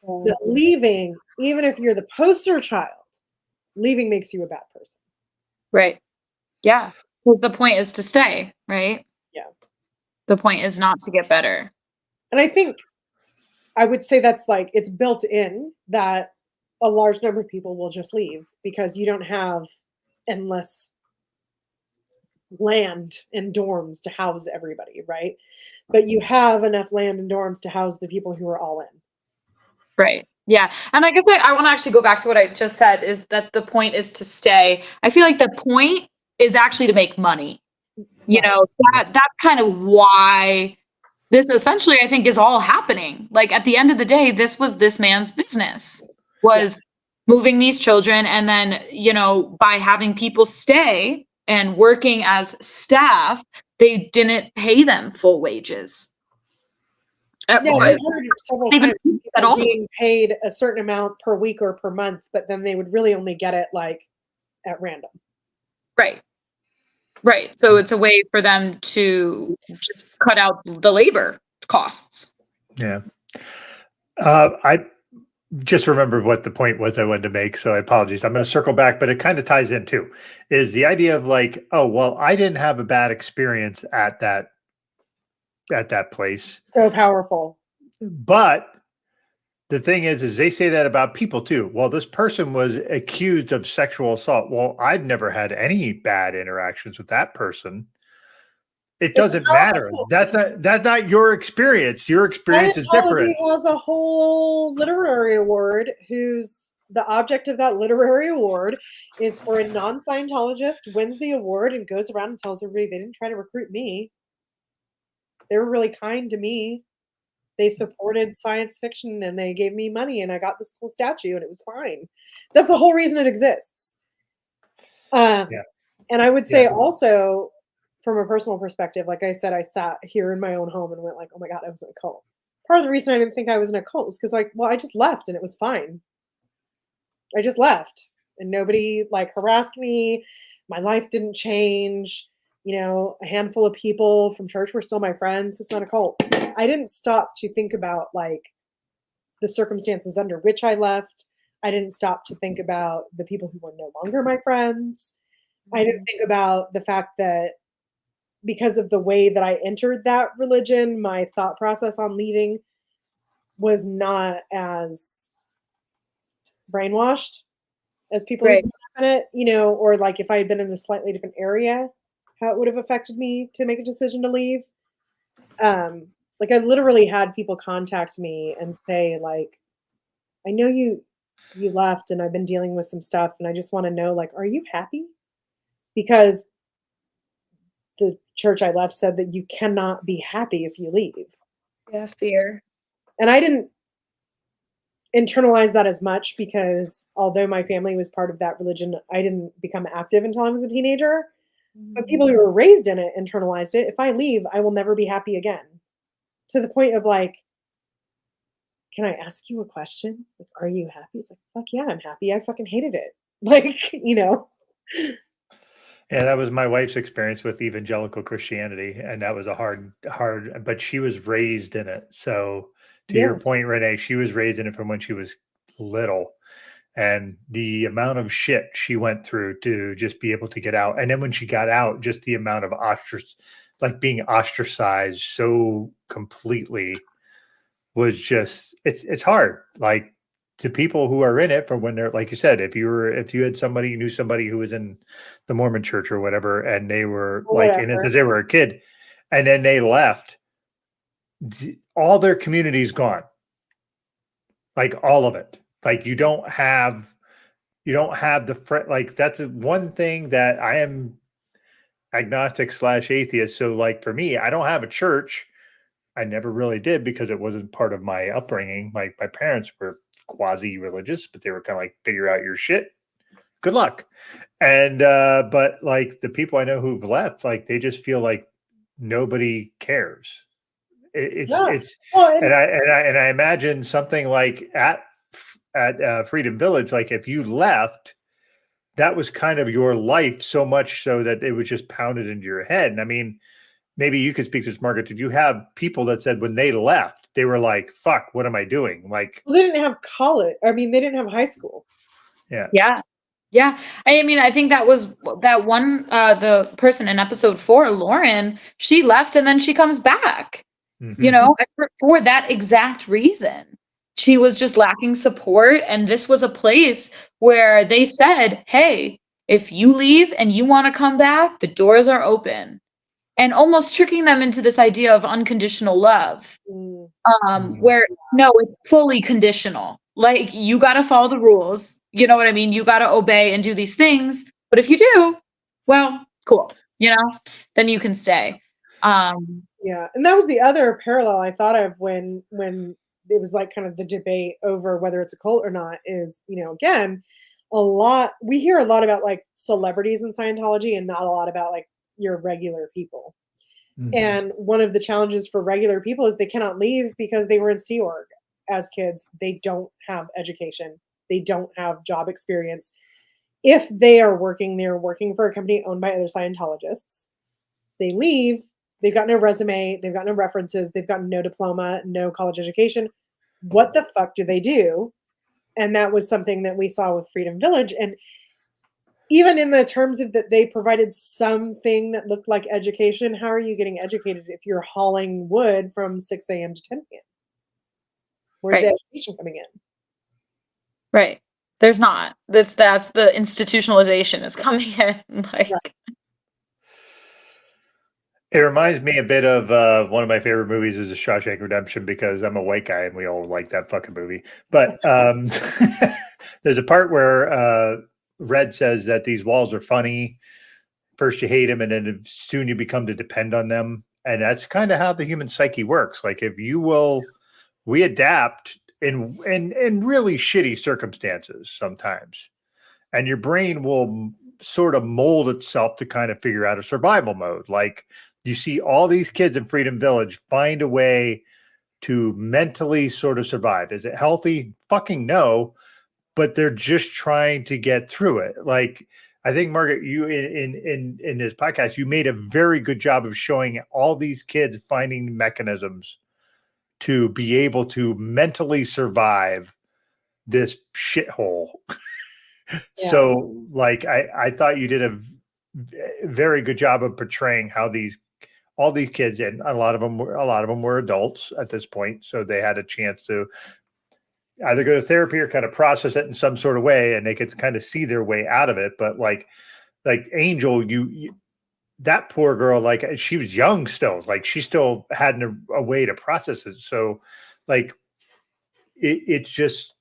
That leaving, even if you're the poster child, leaving makes you a bad person. Right. Yeah. Because the point is to stay, right? Yeah. The point is not to get better. And I think I would say that's like, it's built in that a large number of people will just leave because you don't have endless land and dorms to house everybody, right? But you have enough land and dorms to house the people who are all in. Right. Yeah. And I guess I want to actually go back to what I just said, is that the point is to stay. I feel like the point is actually to make money. You know, that's kind of why this essentially, I think, is all happening. Like, at the end of the day, this was this man's business, was moving these children. And then, you know, by having people stay and working as staff, they didn't pay them full wages. Yeah, I've heard several times at all being paid a certain amount per week or per month, but then they would really only get it like at random. Right. Right. So it's a way for them to just cut out the labor costs. Yeah. I just remembered what the point was I wanted to make, so I apologize. I'm going to circle back, but it kind of ties in too, is the idea of like, oh, well, I didn't have a bad experience at that place. So powerful. But the thing is they say that about people too. Well, this person was accused of sexual assault. Well, I've never had any bad interactions with that person. It doesn't matter. That's not your experience. Your experience is different. Scientology has a whole literary award whose the object of that literary award is for a non-Scientologist wins the award and goes around and tells everybody they didn't try to recruit me. They were really kind to me. They supported science fiction and they gave me money and I got this cool statue and it was fine. That's the whole reason it exists. And I would say also, from a personal perspective, like I said, I sat here in my own home and went like, oh my God, I was in a cult. part of the reason I didn't think I was in a cult was because, like, well, I just left and it was fine. I just left and nobody like harassed me. My life didn't change. You know, a handful of people from church were still my friends. It's not a cult. I didn't stop to think about like the circumstances under which I left. I didn't stop to think about the people who were no longer my friends. I didn't think about the fact that because of the way that I entered that religion, my thought process on leaving was not as brainwashed as people who Right. grew up in it, you know, or like if I had been in a slightly different area, how it would have affected me to make a decision to leave. Like I literally had people contact me and say, like, I know you left and I've been dealing with some stuff and I just want to know, like, are you happy? Because the church I left said that you cannot be happy if you leave. Yeah, fear. And I didn't internalize that as much because although my family was part of that religion, I didn't become active until I was a teenager. But people who were raised in it internalized it. If I leave, I will never be happy again. To the point of like, can I ask you a question? Like, are you happy? It's like, fuck yeah, I'm happy. I fucking hated it. Like, you know. Yeah, that was my wife's experience with evangelical Christianity, and that was a hard, but she was raised in it. So, to your Yeah. point, Renee, she was raised in it from when she was little, and the amount of shit she went through to just be able to get out, and then when she got out, just the amount of like being ostracized so completely was just it's hard. Like to people who are in it from when they're like you said, if you had somebody you knew somebody who was in the Mormon church or whatever, and they were like in it Whatever. as they were a kid, and then they left, all their community's gone. Like all of it. Like you don't have the like that's one thing that I am agnostic / atheist. So like for me, I don't have a church. I never really did because it wasn't part of my upbringing. My parents were quasi religious, but they were kind of like figure out your shit. Good luck. And but like the people I know who've left, like they just feel like nobody cares. Yeah. It's Well, and I imagine something like at Freedom Village, like if you left, that was kind of your life so much so that it was just pounded into your head. And I mean, maybe you could speak to this, Margaret. Did you have people that said when they left, they were like, fuck, what am I doing? Like, they didn't have college. I mean, they didn't have high school. yeah. Yeah. Yeah. I mean, I think that was that one, the person in episode 4, Lauren, she left and then she comes back, you Mhm. know, for that exact reason. She was just lacking support. And this was a place where they said, hey, if you leave and you want to come back, the doors are open. And almost tricking them into this idea of unconditional love. Mm. Where no, it's fully conditional. Like you got to follow the rules. You know what I mean? You got to obey and do these things. But if you do, well, cool. You know, then you can stay. Yeah, and that was the other parallel I thought of when it was like kind of the debate over whether it's a cult or not is, you know, again, we hear a lot about like celebrities in Scientology and not a lot about like your regular people. Mhm. And one of the challenges for regular people is they cannot leave because they were in Sea Org as kids. They don't have education. They don't have job experience. If they are working, they're working for a company owned by other Scientologists. They leave, they've got no resume, they've got no references, they've got no diploma, no college education. What the fuck do they do? And that was something that we saw with Freedom Village. And even in the terms of that they provided something that looked like education, how are you getting educated if you're hauling wood from 6 a.m. to 10 p.m.? Where's the Right. education coming in? Right. There's not. That's the institutionalization is coming in. Like, Right. It reminds me a bit of one of my favorite movies is The Shawshank Redemption because I'm a white guy and we all like that fucking movie. But there's a part where Red says that these walls are funny. First you hate them and then soon you become to depend on them. And that's kind of how the human psyche works. Like if you will, we adapt in really shitty circumstances sometimes. And your brain will sort of mold itself to kind of figure out a survival mode. Like you see all these kids in Freedom Village find a way to mentally sort of survive. Is it healthy? Fucking no. But they're just trying to get through it. Like, I think, Margaret, you in this podcast, you made a very good job of showing all these kids finding mechanisms to be able to mentally survive this shithole. Yeah. So, like, I thought you did a very good job of portraying how all these kids, and a lot of them were adults at this point, so they had a chance to either go to therapy or kind of process it in some sort of way, and they could kind of see their way out of it. But like Angel, you that poor girl, like, she was young still, like she still had a way to process it. So like it's just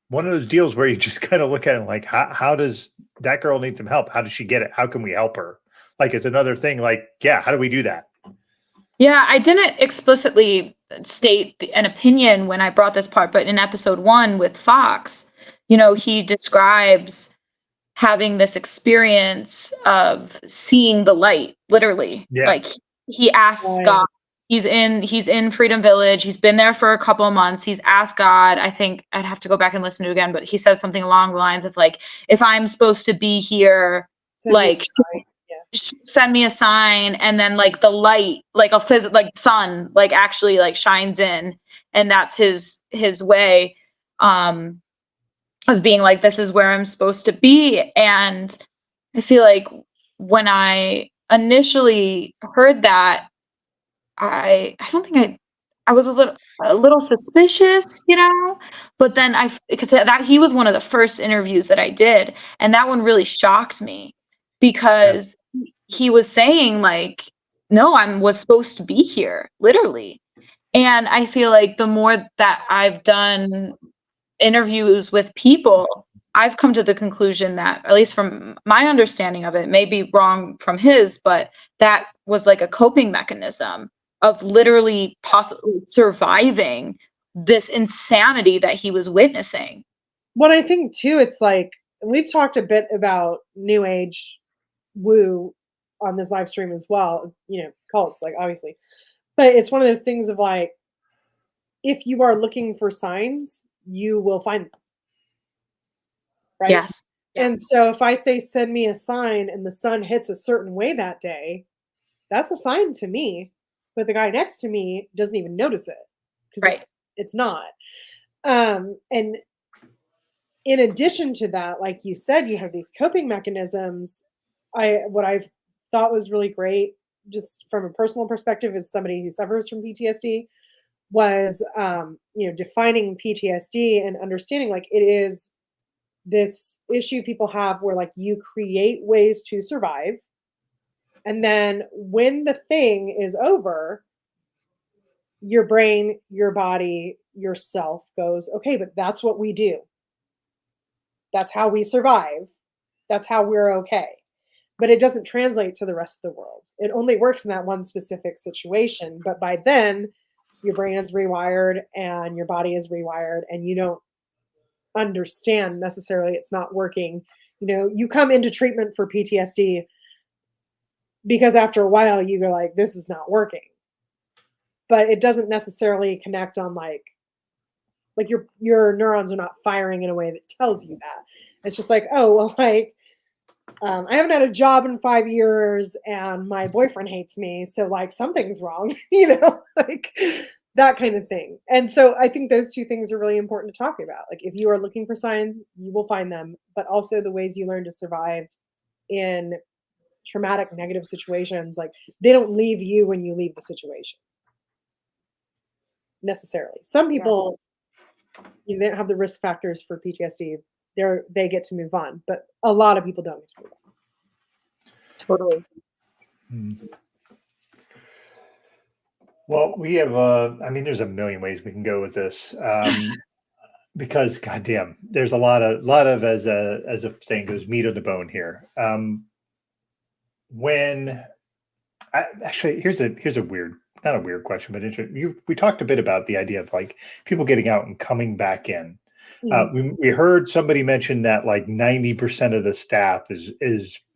one of those deals where you just kind of look at it like, how does that girl need some help? How does she get it? How can we help her? Like, it's another thing, like, yeah, how do we do that? Yeah, I didn't explicitly state an opinion when I brought this part, but in episode 1 with Fox, he describes having this experience of seeing the light, literally. Yeah. Like, he asks God. He's in Freedom Village. He's been there for a couple of months. He's asked God. I think I'd have to go back and listen to it again, but he says something along the lines of like, if I'm supposed to be here, send me a sign. And then like the light, like like sun, like actually like shines in, and that's his way of being like, this is where I'm supposed to be. And I feel like when I initially heard that, I don't think I was a little suspicious, but then because that he was one of the first interviews that I did, and that one really shocked me because he was saying like, no, was supposed to be here, literally. And I feel like the more that I've done interviews with people, I've come to the conclusion that, at least from my understanding of it, may be wrong from his, but that was like a coping mechanism of literally possibly surviving this insanity that he was witnessing. What I think too, it's like, we've talked a bit about New Age woo on this live stream as well, cults, like, obviously. But it's one of those things of like, if you are looking for signs, you will find them. Right? Yes. Yeah. And so if I say, send me a sign, and the sun hits a certain way that day, that's a sign to me. But the guy next to me doesn't even notice it. Right. It's not. And in addition to that, like you said, you have these coping mechanisms. What I've thought was really great, just from a personal perspective, as somebody who suffers from PTSD, was defining PTSD and understanding like it is this issue people have where like you create ways to survive, and then when the thing is over, your brain, your body, yourself goes, okay, but that's what we do. That's how we survive. That's how we're okay. But it doesn't translate to the rest of the world. It only works in that one specific situation. But by then, your brain is rewired and your body is rewired, and you don't understand necessarily it's not working. You come into treatment for PTSD because after a while you go like, this is not working. But it doesn't necessarily connect on like your neurons are not firing in a way that tells you that. It's just like, oh, well, like, I haven't had a job in 5 years and my boyfriend hates me. So like something's wrong, like that kind of thing. And so I think those two things are really important to talk about. Like, if you are looking for signs, you will find them, but also the ways you learn to survive in traumatic, negative situations. Like, they don't leave you when you leave the situation necessarily. Some people, they don't have the risk factors for PTSD. They get to move on, but a lot of people don't get to move on. Totally. Well, we have, there's a million ways we can go with this. Because goddamn, there's a lot of, as a saying goes, meat on the bone here. Here's a weird, not a weird question, but we talked a bit about the idea of like people getting out and coming back in. We heard somebody mention that like 90% of the staff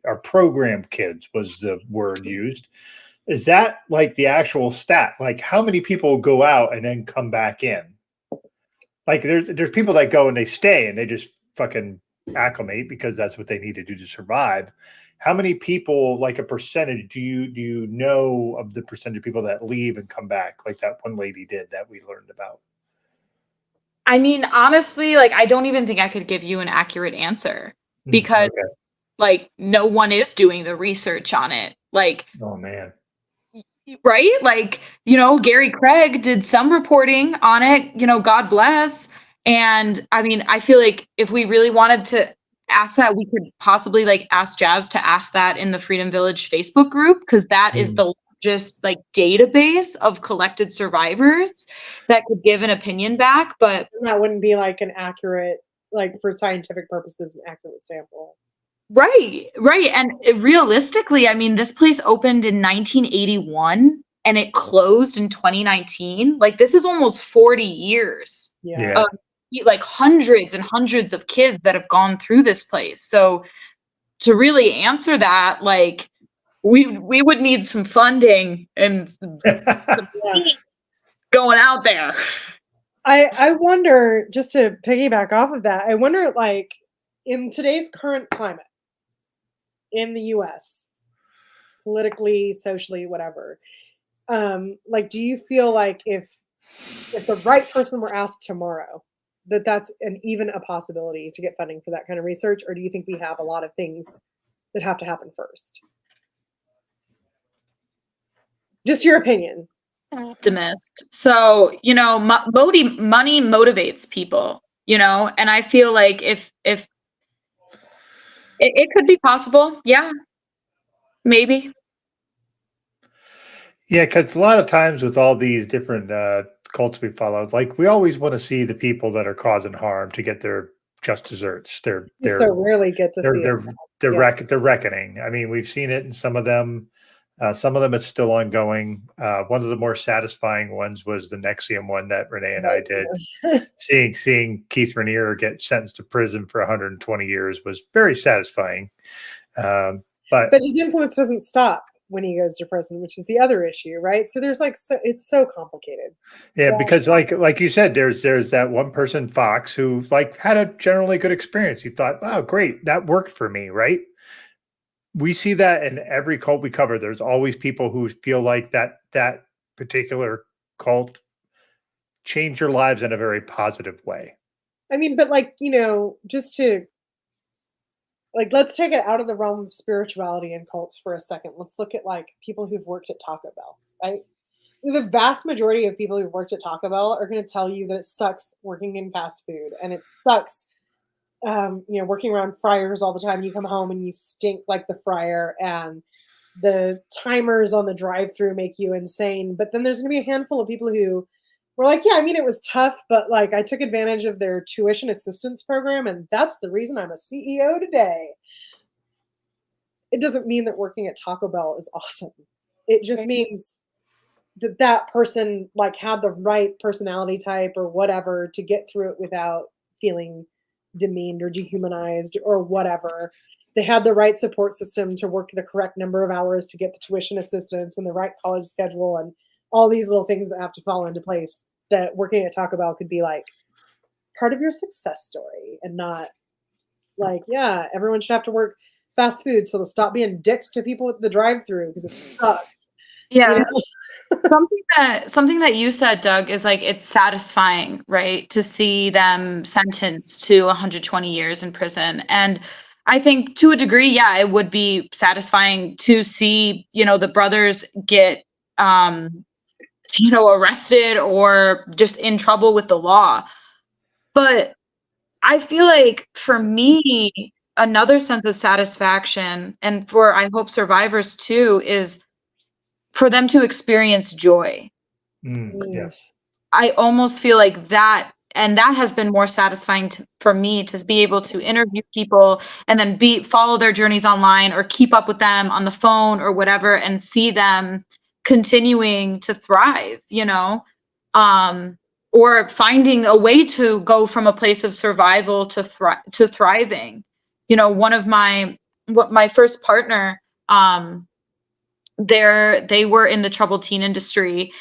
are program kids, was the word used. is that like the actual stat? Like how many people go out and then come back in? Like there's people that go and they stay and they just fucking acclimate because that's what they need to do to survive. How many people, like a percentage, do you know of the percentage of people that leave and come back, like that one lady did that we learned about? I mean, honestly, like I don't even think I could give you an accurate answer because Okay. like no one is doing the research on it. Like, Oh man. right? Like, Gary Craig did some reporting on it, God bless. And I mean, I feel like if we really wanted to ask that, we could possibly like ask Jazz to ask that in the Freedom Village Facebook group, because that is the largest like database of collected survivors that could give an opinion back. But that wouldn't be like an accurate, like for scientific purposes, an accurate sample. Right. And realistically, I mean, this place opened in 1981 and it closed in 2019. Like this is almost 40 years Yeah. of like hundreds and hundreds of kids that have gone through this place. So to really answer that, like we would need some funding and some seeds going out there. I wonder, just to piggyback off of that, I wonder, like, in today's current climate in the US, politically, socially, whatever, like, do you feel like if the right person were asked tomorrow, that's even a possibility to get funding for that kind of research, or do you think we have a lot of things that have to happen first? Just your opinion. Optimist. So, money motivates people, and I feel like if it could be possible, yeah, maybe. Yeah, because a lot of times with all these different cults we follow, like we always want to see the people that are causing harm to get their just desserts. They're so rarely get to see they're reckoning. I mean, we've seen it in some of them. Some of them it's still ongoing. One of the more satisfying ones was the Nexium one that Renee and I did. Seeing Keith Raniere get sentenced to prison for 120 years was very satisfying. But his influence doesn't stop when he goes to prison, which is the other issue, right? So there's it's so complicated. Yeah, because like you said, there's that one person, Fox, who like had a generally good experience. He thought, "Oh, great, that worked for me," right? We see that in every cult we cover. There's always people who feel like that particular cult changed their lives in a very positive way. I mean, but like, just to like, let's take it out of the realm of spirituality and cults for a second. Let's look at like people who've worked at Taco Bell, right? The vast majority of people who've worked at Taco Bell are going to tell you that it sucks working in fast food, and it sucks working around fryers all the time. You come home and you stink like the fryer, and the timers on the drive-through make you insane. But then there's going to be a handful of people who were like, yeah, I mean, it was tough, but like I took advantage of their tuition assistance program, and that's the reason I'm a CEO today. It doesn't mean that working at Taco Bell is awesome. It just means that person like had the right personality type or whatever to get through it without feeling demeaned or dehumanized or whatever. They had the right support system to work the correct number of hours to get the tuition assistance and the right college schedule and all these little things that have to fall into place, that working at Taco Bell could be like part of your success story, and not like, yeah, everyone should have to work fast food, so they'll stop being dicks to people at the drive-through because it sucks. Yeah. Something that you said, Doug, is like it's satisfying, right, to see them sentenced to 120 years in prison. And I think to a degree, yeah, it would be satisfying to see, the brothers get arrested or just in trouble with the law. But I feel like for me, another sense of satisfaction, and for I hope survivors too, is for them to experience joy. Yes. I almost feel like that, and that has been more satisfying for me, to be able to interview people and then follow their journeys online or keep up with them on the phone or whatever, and see them continuing to thrive, or finding a way to go from a place of survival to thriving. One of my first partner, they were in the troubled teen industry.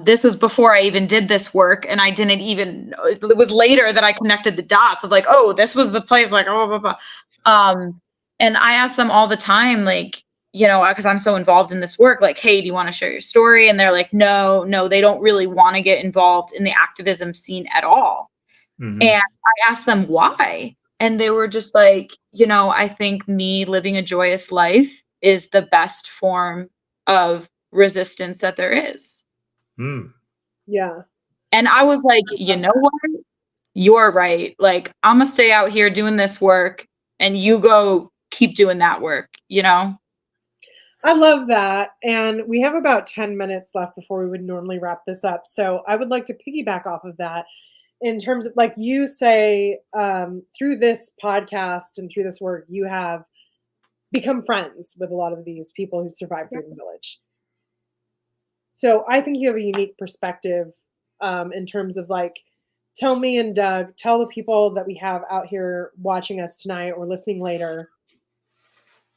This was before I even did this work, and I didn't even, it was later that I connected the dots of like, oh, this was the place, like, oh, blah, blah, blah. And I ask them all the time, like, because I'm so involved in this work, like, hey, do you want to share your story? And they're like, no, they don't really want to get involved in the activism scene at all. Mhm. And I asked them why. And they were just like, I think me living a joyous life is the best form of resistance that there is. Mm. Yeah. And I was like, you know what? You're right. Like, I'm gonna stay out here doing this work and you go keep doing that work, I love that. And we have about 10 minutes left before we would normally wrap this up. So I would like to piggyback off of that in terms of, like you say, through this podcast and through this work, you have become friends with a lot of these people who survived Freedom Village. So I think you have a unique perspective in terms of, like, tell me and Doug, tell the people that we have out here watching us tonight or listening later,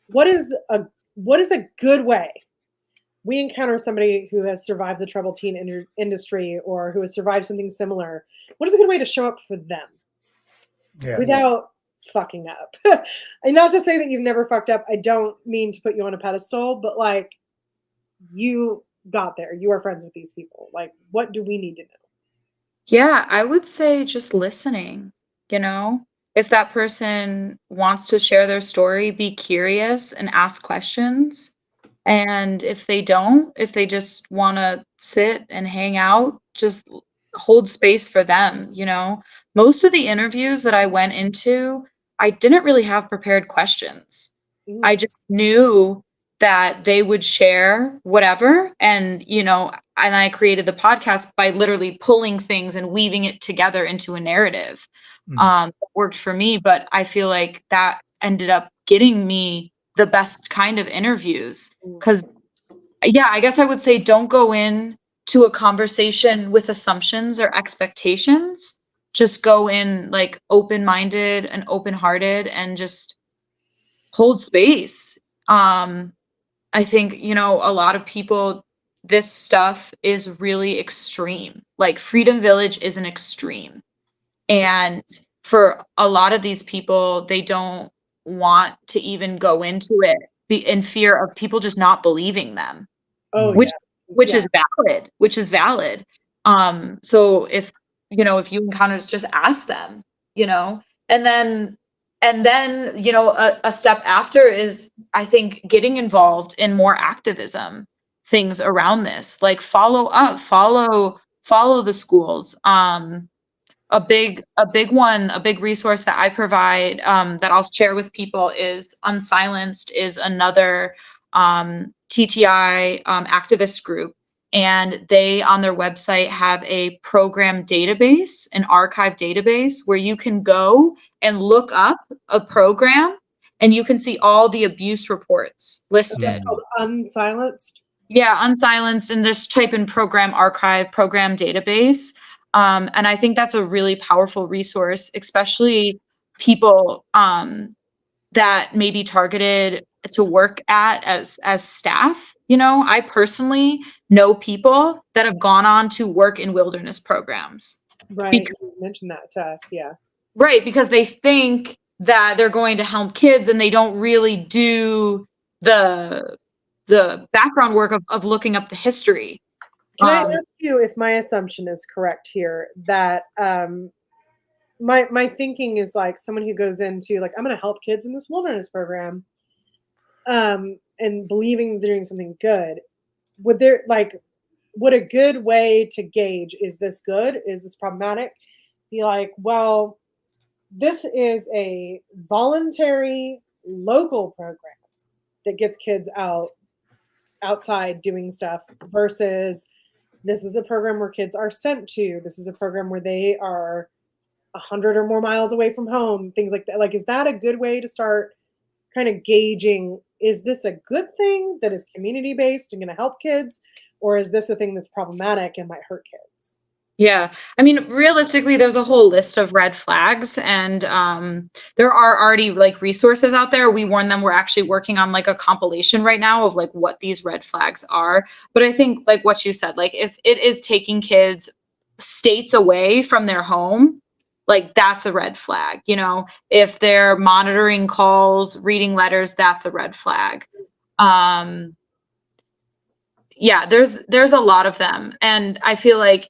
what is a good way we encounter somebody who has survived the troubled teen industry or who has survived something similar? What is a good way to show up for them without fucking up? And not to say that you've never fucked up. I don't mean to put you on a pedestal, but like, you got there. You are friends with these people. Like, what do we need to know? Yeah, I would say just listening, if that person wants to share their story, be curious and ask questions. And if they don't, if they just want to sit and hang out, just hold space for them. Most of the interviews that I went into, I didn't really have prepared questions. I just knew that they would share whatever. And, and I created the podcast by literally pulling things and weaving it together into a narrative. That worked for me, but I feel like that ended up getting me the best kind of interviews. Because, yeah, I guess I would say don't go in to a conversation with assumptions or expectations. Just go in like open-minded and open-hearted and just hold space. I think, a lot of people, this stuff is really extreme. Like Freedom Village is an extreme. And for a lot of these people, they don't want to even go into it in fear of people just not believing them. Oh, which yeah. is valid. So if you encounter, just ask them, and then a step after is, I think, getting involved in more activism things around this, like follow the schools. A big resource that I provide, that I'll share with people, is Unsilenced, is another TTI activist group, and they on their website have a program database, an archive database, where you can go and look up a program and you can see all the abuse reports listed. It's called Unsilenced. Yeah, Unsilenced, and just type in program archive, program database. And I think that's a really powerful resource, especially people that may be targeted to work at as staff. I personally know people that have gone on to work in wilderness programs. Right. You mentioned that to us, yeah. Right, because they think that they're going to help kids and they don't really do the background work of looking up the history. Can I ask you if my assumption is correct here, that my thinking is like someone who goes into, like, I'm going to help kids in this wilderness program, and believing they're doing something good. Would a good way to gauge, is this good? Is this problematic? Be like, well, this is a voluntary local program that gets kids outside doing stuff, versus this is a program where kids are sent to. This is a program where they are 100 or more miles away from home, things like that. Like, is that a good way to start kind of gauging, is this a good thing that is community-based and going to help kids? Or is this a thing that's problematic and might hurt kids? Yeah. I mean, realistically, there's a whole list of red flags, and there are already like resources out there. We warn them. We're actually working on like a compilation right now of like what these red flags are. But I think like what you said, like if it is taking kids states away from their home, like that's a red flag. You know, if they're monitoring calls, reading letters, that's a red flag. Um, yeah, there's a lot of them, and I feel like,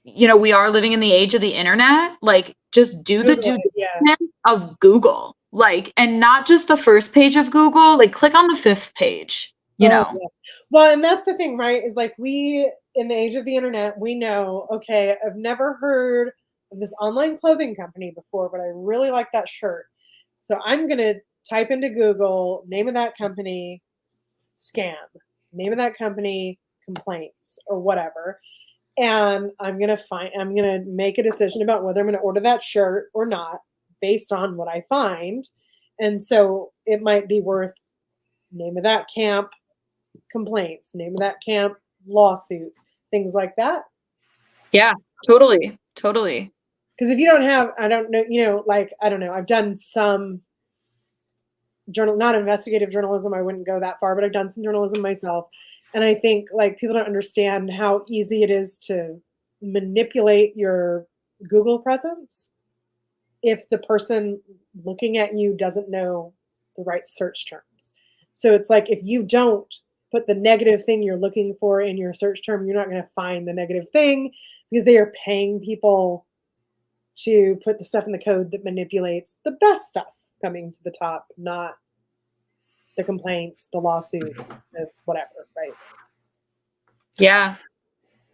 you know, we are living in the age of the internet. Like, just do the Google due it, yeah. diligence of Google, like, and not just the first page of Google. Like, click on the fifth page. You Oh, know, yeah. Well, and that's the thing, right? Is like we, in the age of the internet, we know, okay, I've never heard of this online clothing company before, but I really like that shirt. So I'm going to type into Google, name of that company, scam, name of that company, complaints, or whatever. And I'm going to make a decision about whether I'm going to order that shirt or not based on what I find. And so it might be worth name of that camp, complaints, name of that camp, lawsuits, things like that. yeah, totally, totally. Because if you don't have, I don't know, like, I don't know, I've done some not investigative journalism, I wouldn't go that far, but I've done some journalism myself. And I think like people don't understand how easy it is to manipulate your Google presence if the person looking at you doesn't know the right search terms. So it's like if you don't put the negative thing you're looking for in your search term, you're not going to find the negative thing because they are paying people to put the stuff in the code that manipulates the best stuff coming to the top, not the complaints, the lawsuits, the whatever, right? Yeah.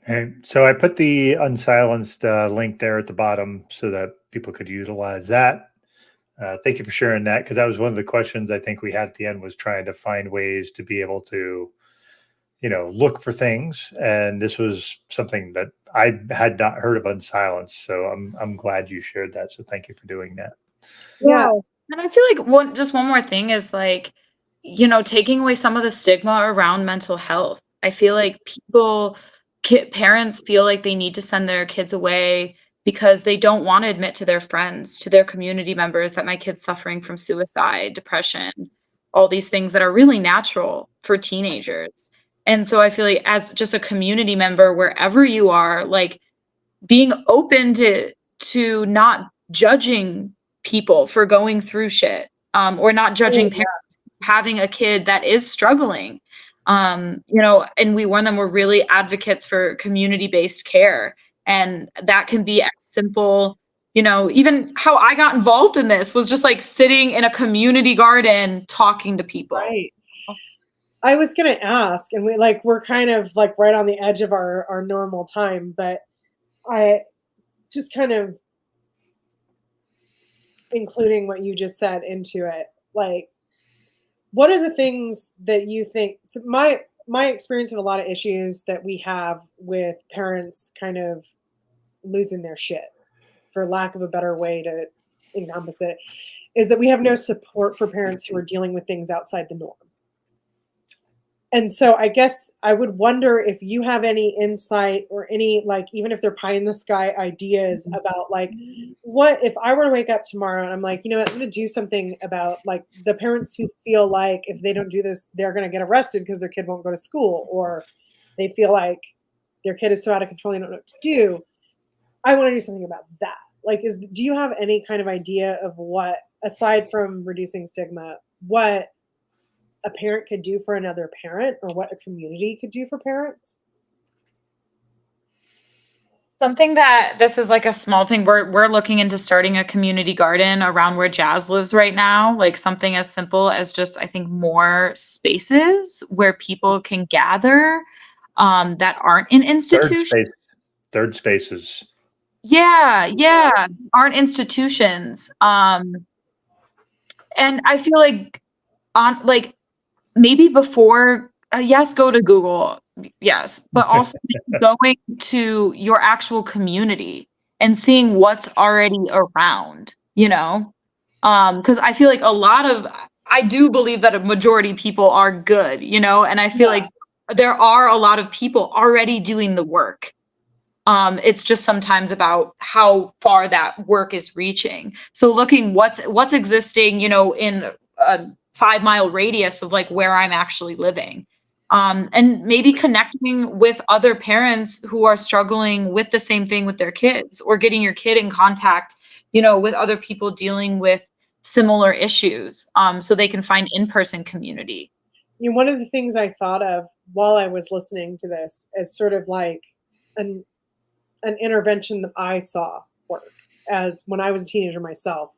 And so I put the unsilenced link there at the bottom so that people could utilize that. Thank you for sharing that, because that was one of the questions I think we had at the end, was trying to find ways to be able to, you know, look for things. And this was something that I had not heard of, unsilenced. So I'm glad you shared that. So thank you for doing that. Yeah. And I feel like one more thing is like, you know, taking away some of the stigma around mental health. I feel like parents feel like they need to send their kids away because they don't want to admit to their friends, to their community members, that my kid's suffering from suicide, depression, all these things that are really natural for teenagers. And so I feel like as just a community member, wherever you are, like being open to not judging people for going through shit, or not judging parents having a kid that is struggling. You know, and we warn them we're really advocates for community-based care. And that can be as simple, you know, even how I got involved in this was just like sitting in a community garden talking to people. Right. I was going to ask, and we're kind of like right on the edge of our normal time, but I just kind of including what you just said into it. Like, what are the things that you think, so my experience of a lot of issues that we have with parents kind of losing their shit, for lack of a better way to encompass it, is that we have no support for parents who are dealing with things outside the norm. And so I guess I would wonder if you have any insight or any, like, even if they're pie in the sky ideas about like, what if I were to wake up tomorrow and I'm like, you know what, I'm going to do something about like the parents who feel like if they don't do this, they're going to get arrested because their kid won't go to school, or they feel like their kid is so out of control, they don't know what to do. I want to do something about that. Like, do you have any kind of idea of what, aside from reducing stigma, what a parent could do for another parent, or what a community could do for parents? Something that, this is like a small thing, we're looking into starting a community garden around where Jazz lives right now, like something as simple as just, I think, more spaces where people can gather, that aren't in institutions. Third spaces. Yeah, aren't institutions. And I feel like maybe before, yes, go to Google, yes, but also going to your actual community and seeing what's already around, you know? Because I feel like I do believe that a majority of people are good, you know? And I feel like there are a lot of people already doing the work. It's just sometimes about how far that work is reaching. So looking what's existing, in a 5 mile radius of like where I'm actually living. And maybe connecting with other parents who are struggling with the same thing with their kids, or getting your kid in contact, with other people dealing with similar issues, so they can find in-person community. One of the things I thought of while I was listening to this is sort of like an intervention that I saw work as when I was a teenager myself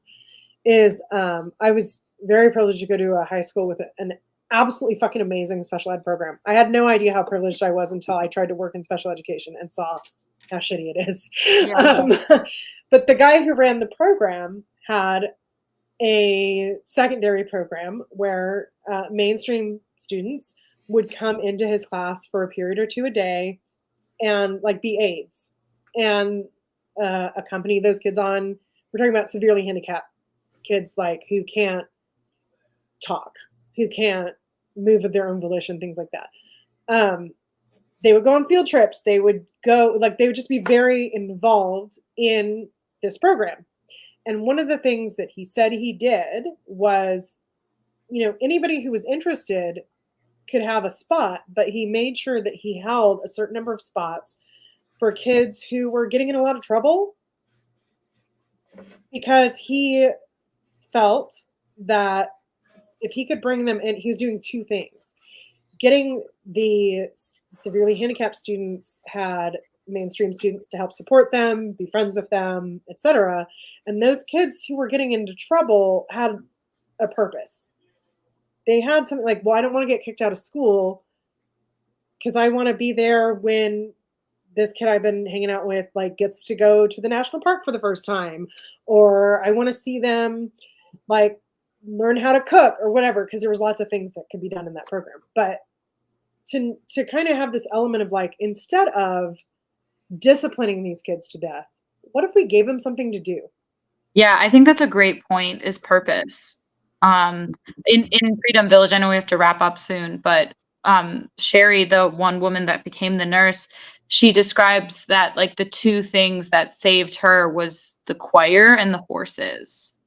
is I was very privileged to go to a high school with an absolutely fucking amazing special ed program. I had no idea how privileged I was until I tried to work in special education and saw how shitty it is. Yeah. But the guy who ran the program had a secondary program where mainstream students would come into his class for a period or two a day and like be aides and accompany those kids on. We're talking about severely handicapped kids, like who can't talk, who can't move of their own volition, things like that. They would go on field trips. They would just be very involved in this program. And one of the things that he said he did was, anybody who was interested could have a spot, but he made sure that he held a certain number of spots for kids who were getting in a lot of trouble, because he felt that if he could bring them in, he was doing two things. Getting the severely handicapped students had mainstream students to help support them, be friends with them, etc. And those kids who were getting into trouble had a purpose. They had something like, well, I don't want to get kicked out of school because I want to be there when this kid I've been hanging out with like gets to go to the national park for the first time, or I want to see them like learn how to cook or whatever, because there was lots of things that could be done in that program. But to kind of have this element of like, instead of disciplining these kids to death, what if we gave them something to do? Yeah, I think that's a great point, is purpose. In Freedom Village, I know we have to wrap up soon, but Sherry, the one woman that became the nurse, she describes that like the two things that saved her was the choir and the horses.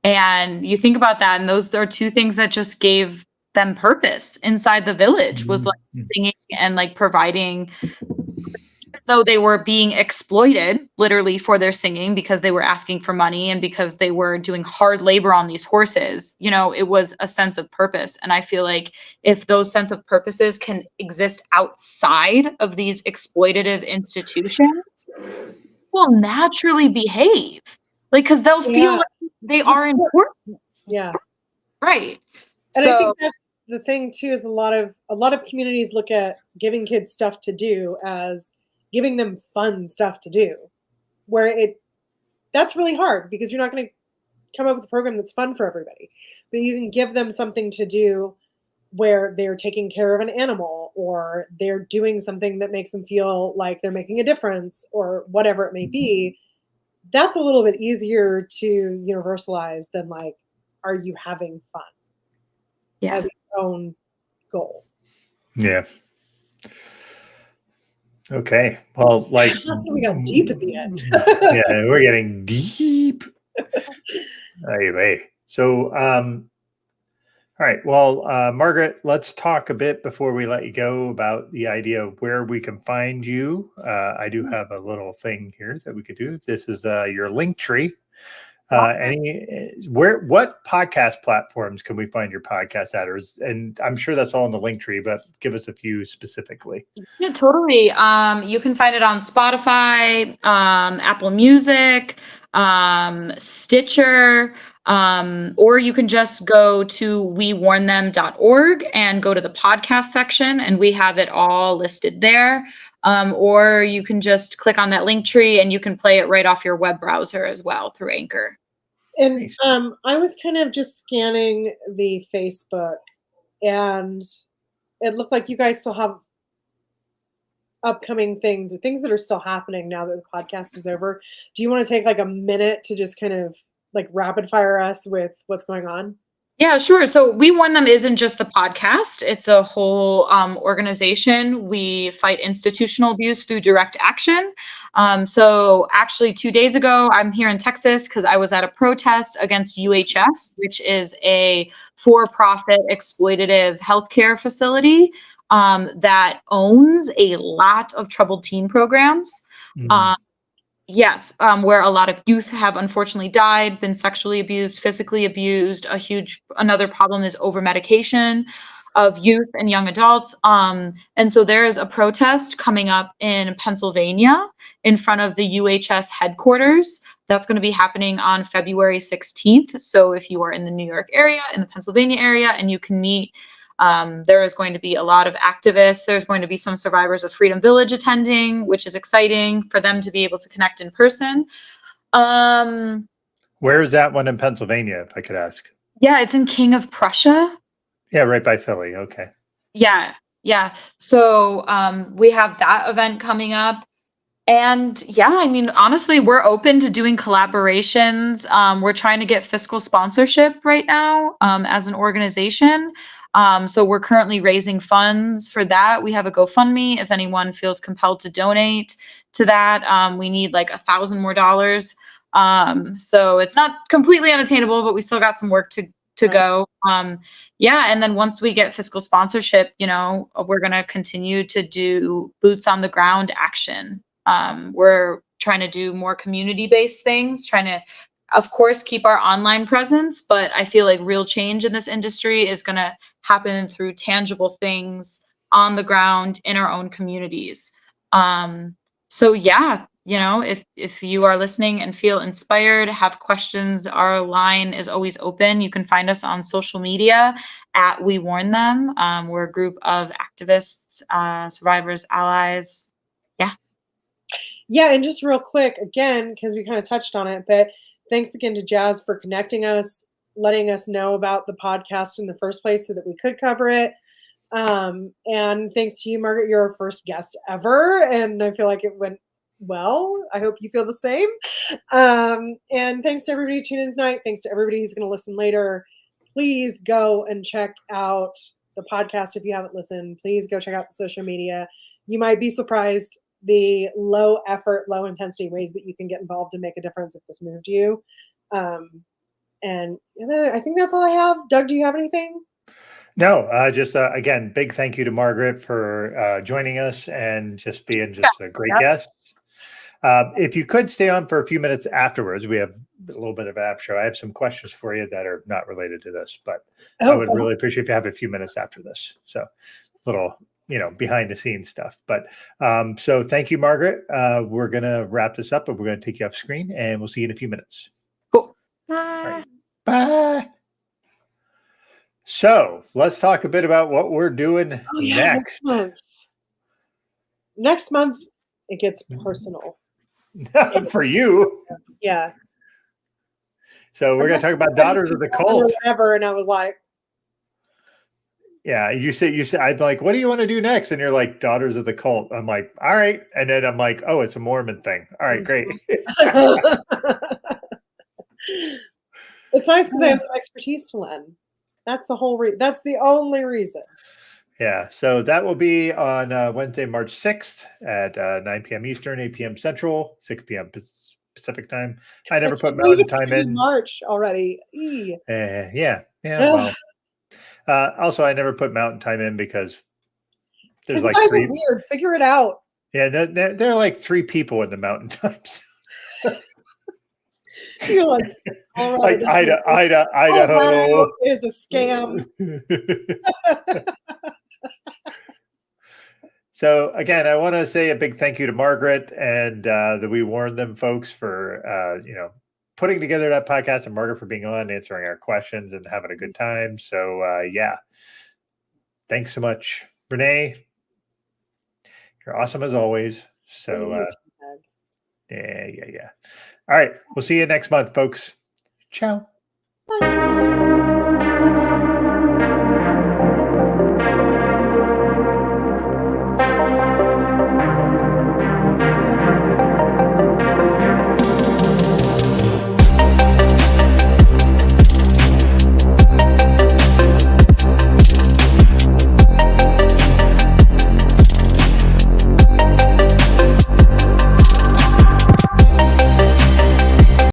And you think about that, and those are two things that just gave them purpose inside the village, was like singing and like providing, though they were being exploited literally for their singing because they were asking for money and because they were doing hard labor on these horses. It was a sense of purpose. And I feel like if those sense of purposes can exist outside of these exploitative institutions, will naturally behave like, because they'll feel like they are important. Yeah. Right. And I think that's the thing too, is a lot of communities look at giving kids stuff to do as giving them fun stuff to do, where that's really hard because you're not going to come up with a program that's fun for everybody, but you can give them something to do where they're taking care of an animal, or they're doing something that makes them feel like they're making a difference, or whatever it may be. That's a little bit easier to universalize than like, are you having fun? Yeah. As its own goal. Yeah. Okay. Well, like we got deep at the end. Yeah, we're getting deep. Anyway, so all right. Well, Margaret, let's talk a bit before we let you go about the idea of where we can find you. I do have a little thing here that we could do. This is your link tree. What podcast platforms can we find your podcast at? And I'm sure that's all in the link tree, but give us a few specifically. Yeah, totally. You can find it on Spotify, Apple Music, Stitcher, or you can just go to wewarnthem.org and go to the podcast section, and we have it all listed there. Or you can just click on that link tree and you can play it right off your web browser as well through Anchor. And nice. I was kind of just scanning the Facebook, and it looked like you guys still have upcoming things or things that are still happening now that the podcast is over. Do you want to take like a minute to just kind of like rapid fire us with what's going on? Yeah, sure. So We Warn Them isn't just the podcast. It's a whole organization. We fight institutional abuse through direct action. So actually 2 days ago, I'm here in Texas because I was at a protest against UHS, which is a for-profit exploitative healthcare facility that owns a lot of troubled teen programs. Mm. Yes, where a lot of youth have unfortunately died, been sexually abused, physically abused. Another problem is over medication of youth and young adults. And so there is a protest coming up in Pennsylvania in front of the UHS headquarters. That's going to be happening on February 16th. So if you are in the New York area, in the Pennsylvania area, and you can meet, there is going to be a lot of activists. There's going to be some survivors of Freedom Village attending, which is exciting for them to be able to connect in person. Where is that one in Pennsylvania, if I could ask? Yeah, it's in King of Prussia. Yeah, right by Philly. Okay. Yeah, yeah. So we have that event coming up. And yeah, I mean, honestly, we're open to doing collaborations. We're trying to get fiscal sponsorship right now as an organization. So we're currently raising funds for that. We have a GoFundMe if anyone feels compelled to donate to that. We need like $1,000 more. So it's not completely unattainable, but we still got some work to go. Yeah, and then once we get fiscal sponsorship, we're going to continue to do boots on the ground action. We're trying to do more community-based things, trying to, of course, keep our online presence, but I feel like real change in this industry is going to happen through tangible things on the ground in our own communities. So yeah, if you are listening and feel inspired, have questions, our line is always open. You can find us on social media at We Warn Them. We're a group of activists, survivors, allies. Yeah, and just real quick, again, because we kind of touched on it, but thanks again to Jazz for connecting us, letting us know about the podcast in the first place so that we could cover it. And thanks to you, Margaret, you're our first guest ever, and I feel like it went well. I hope you feel the same. And thanks to everybody tuning in tonight. Thanks to everybody who's going to listen later. Please go and check out the podcast if you haven't listened. Please go check out the social media. You might be surprised the low effort, low intensity ways that you can get involved and make a difference if this moved you. And I think that's all I have. Doug, do you have anything? No, just again, big thank you to Margaret for joining us and just being a great guest. If you could stay on for a few minutes afterwards, we have a little bit of an after show. I have some questions for you that are not related to this, but I would really appreciate if you have a few minutes after this. So little behind the scenes stuff. But so thank you, Margaret. We're going to wrap this up, but we're going to take you off screen and we'll see you in a few minutes. Cool. Right. Bye. So let's talk a bit about what we're doing next. Next month, it gets personal. For you. Yeah. So we're going to talk about Daughters of the Cult. Whatever, and I was like, yeah, you said, I'm like, what do you want to do next? And you're like, Daughters of the Cult. I'm like, all right. And then I'm like, oh, it's a Mormon thing. All right, great. It's nice because I have some expertise to lend. That's the whole that's the only reason. Yeah. So that will be on Wednesday, March 6th at 9 p.m. Eastern, 8 p.m. Central, 6 p.m. Pacific time. I never put Mountain Time in. March already. Yeah. Well. Also, I never put Mountain Time in because there's like guys three. Are weird. Figure it out. Yeah, there are like 3 people in the Mountain Times. You're like, all right, like Idaho is a scam. So again, I want to say a big thank you to Margaret and the We Warn Them folks for putting together that podcast, and Margaret for being on, answering our questions and having a good time. So yeah, thanks so much, Renee. You're awesome as always. So yeah. All right, we'll see you next month, folks. Ciao. Bye.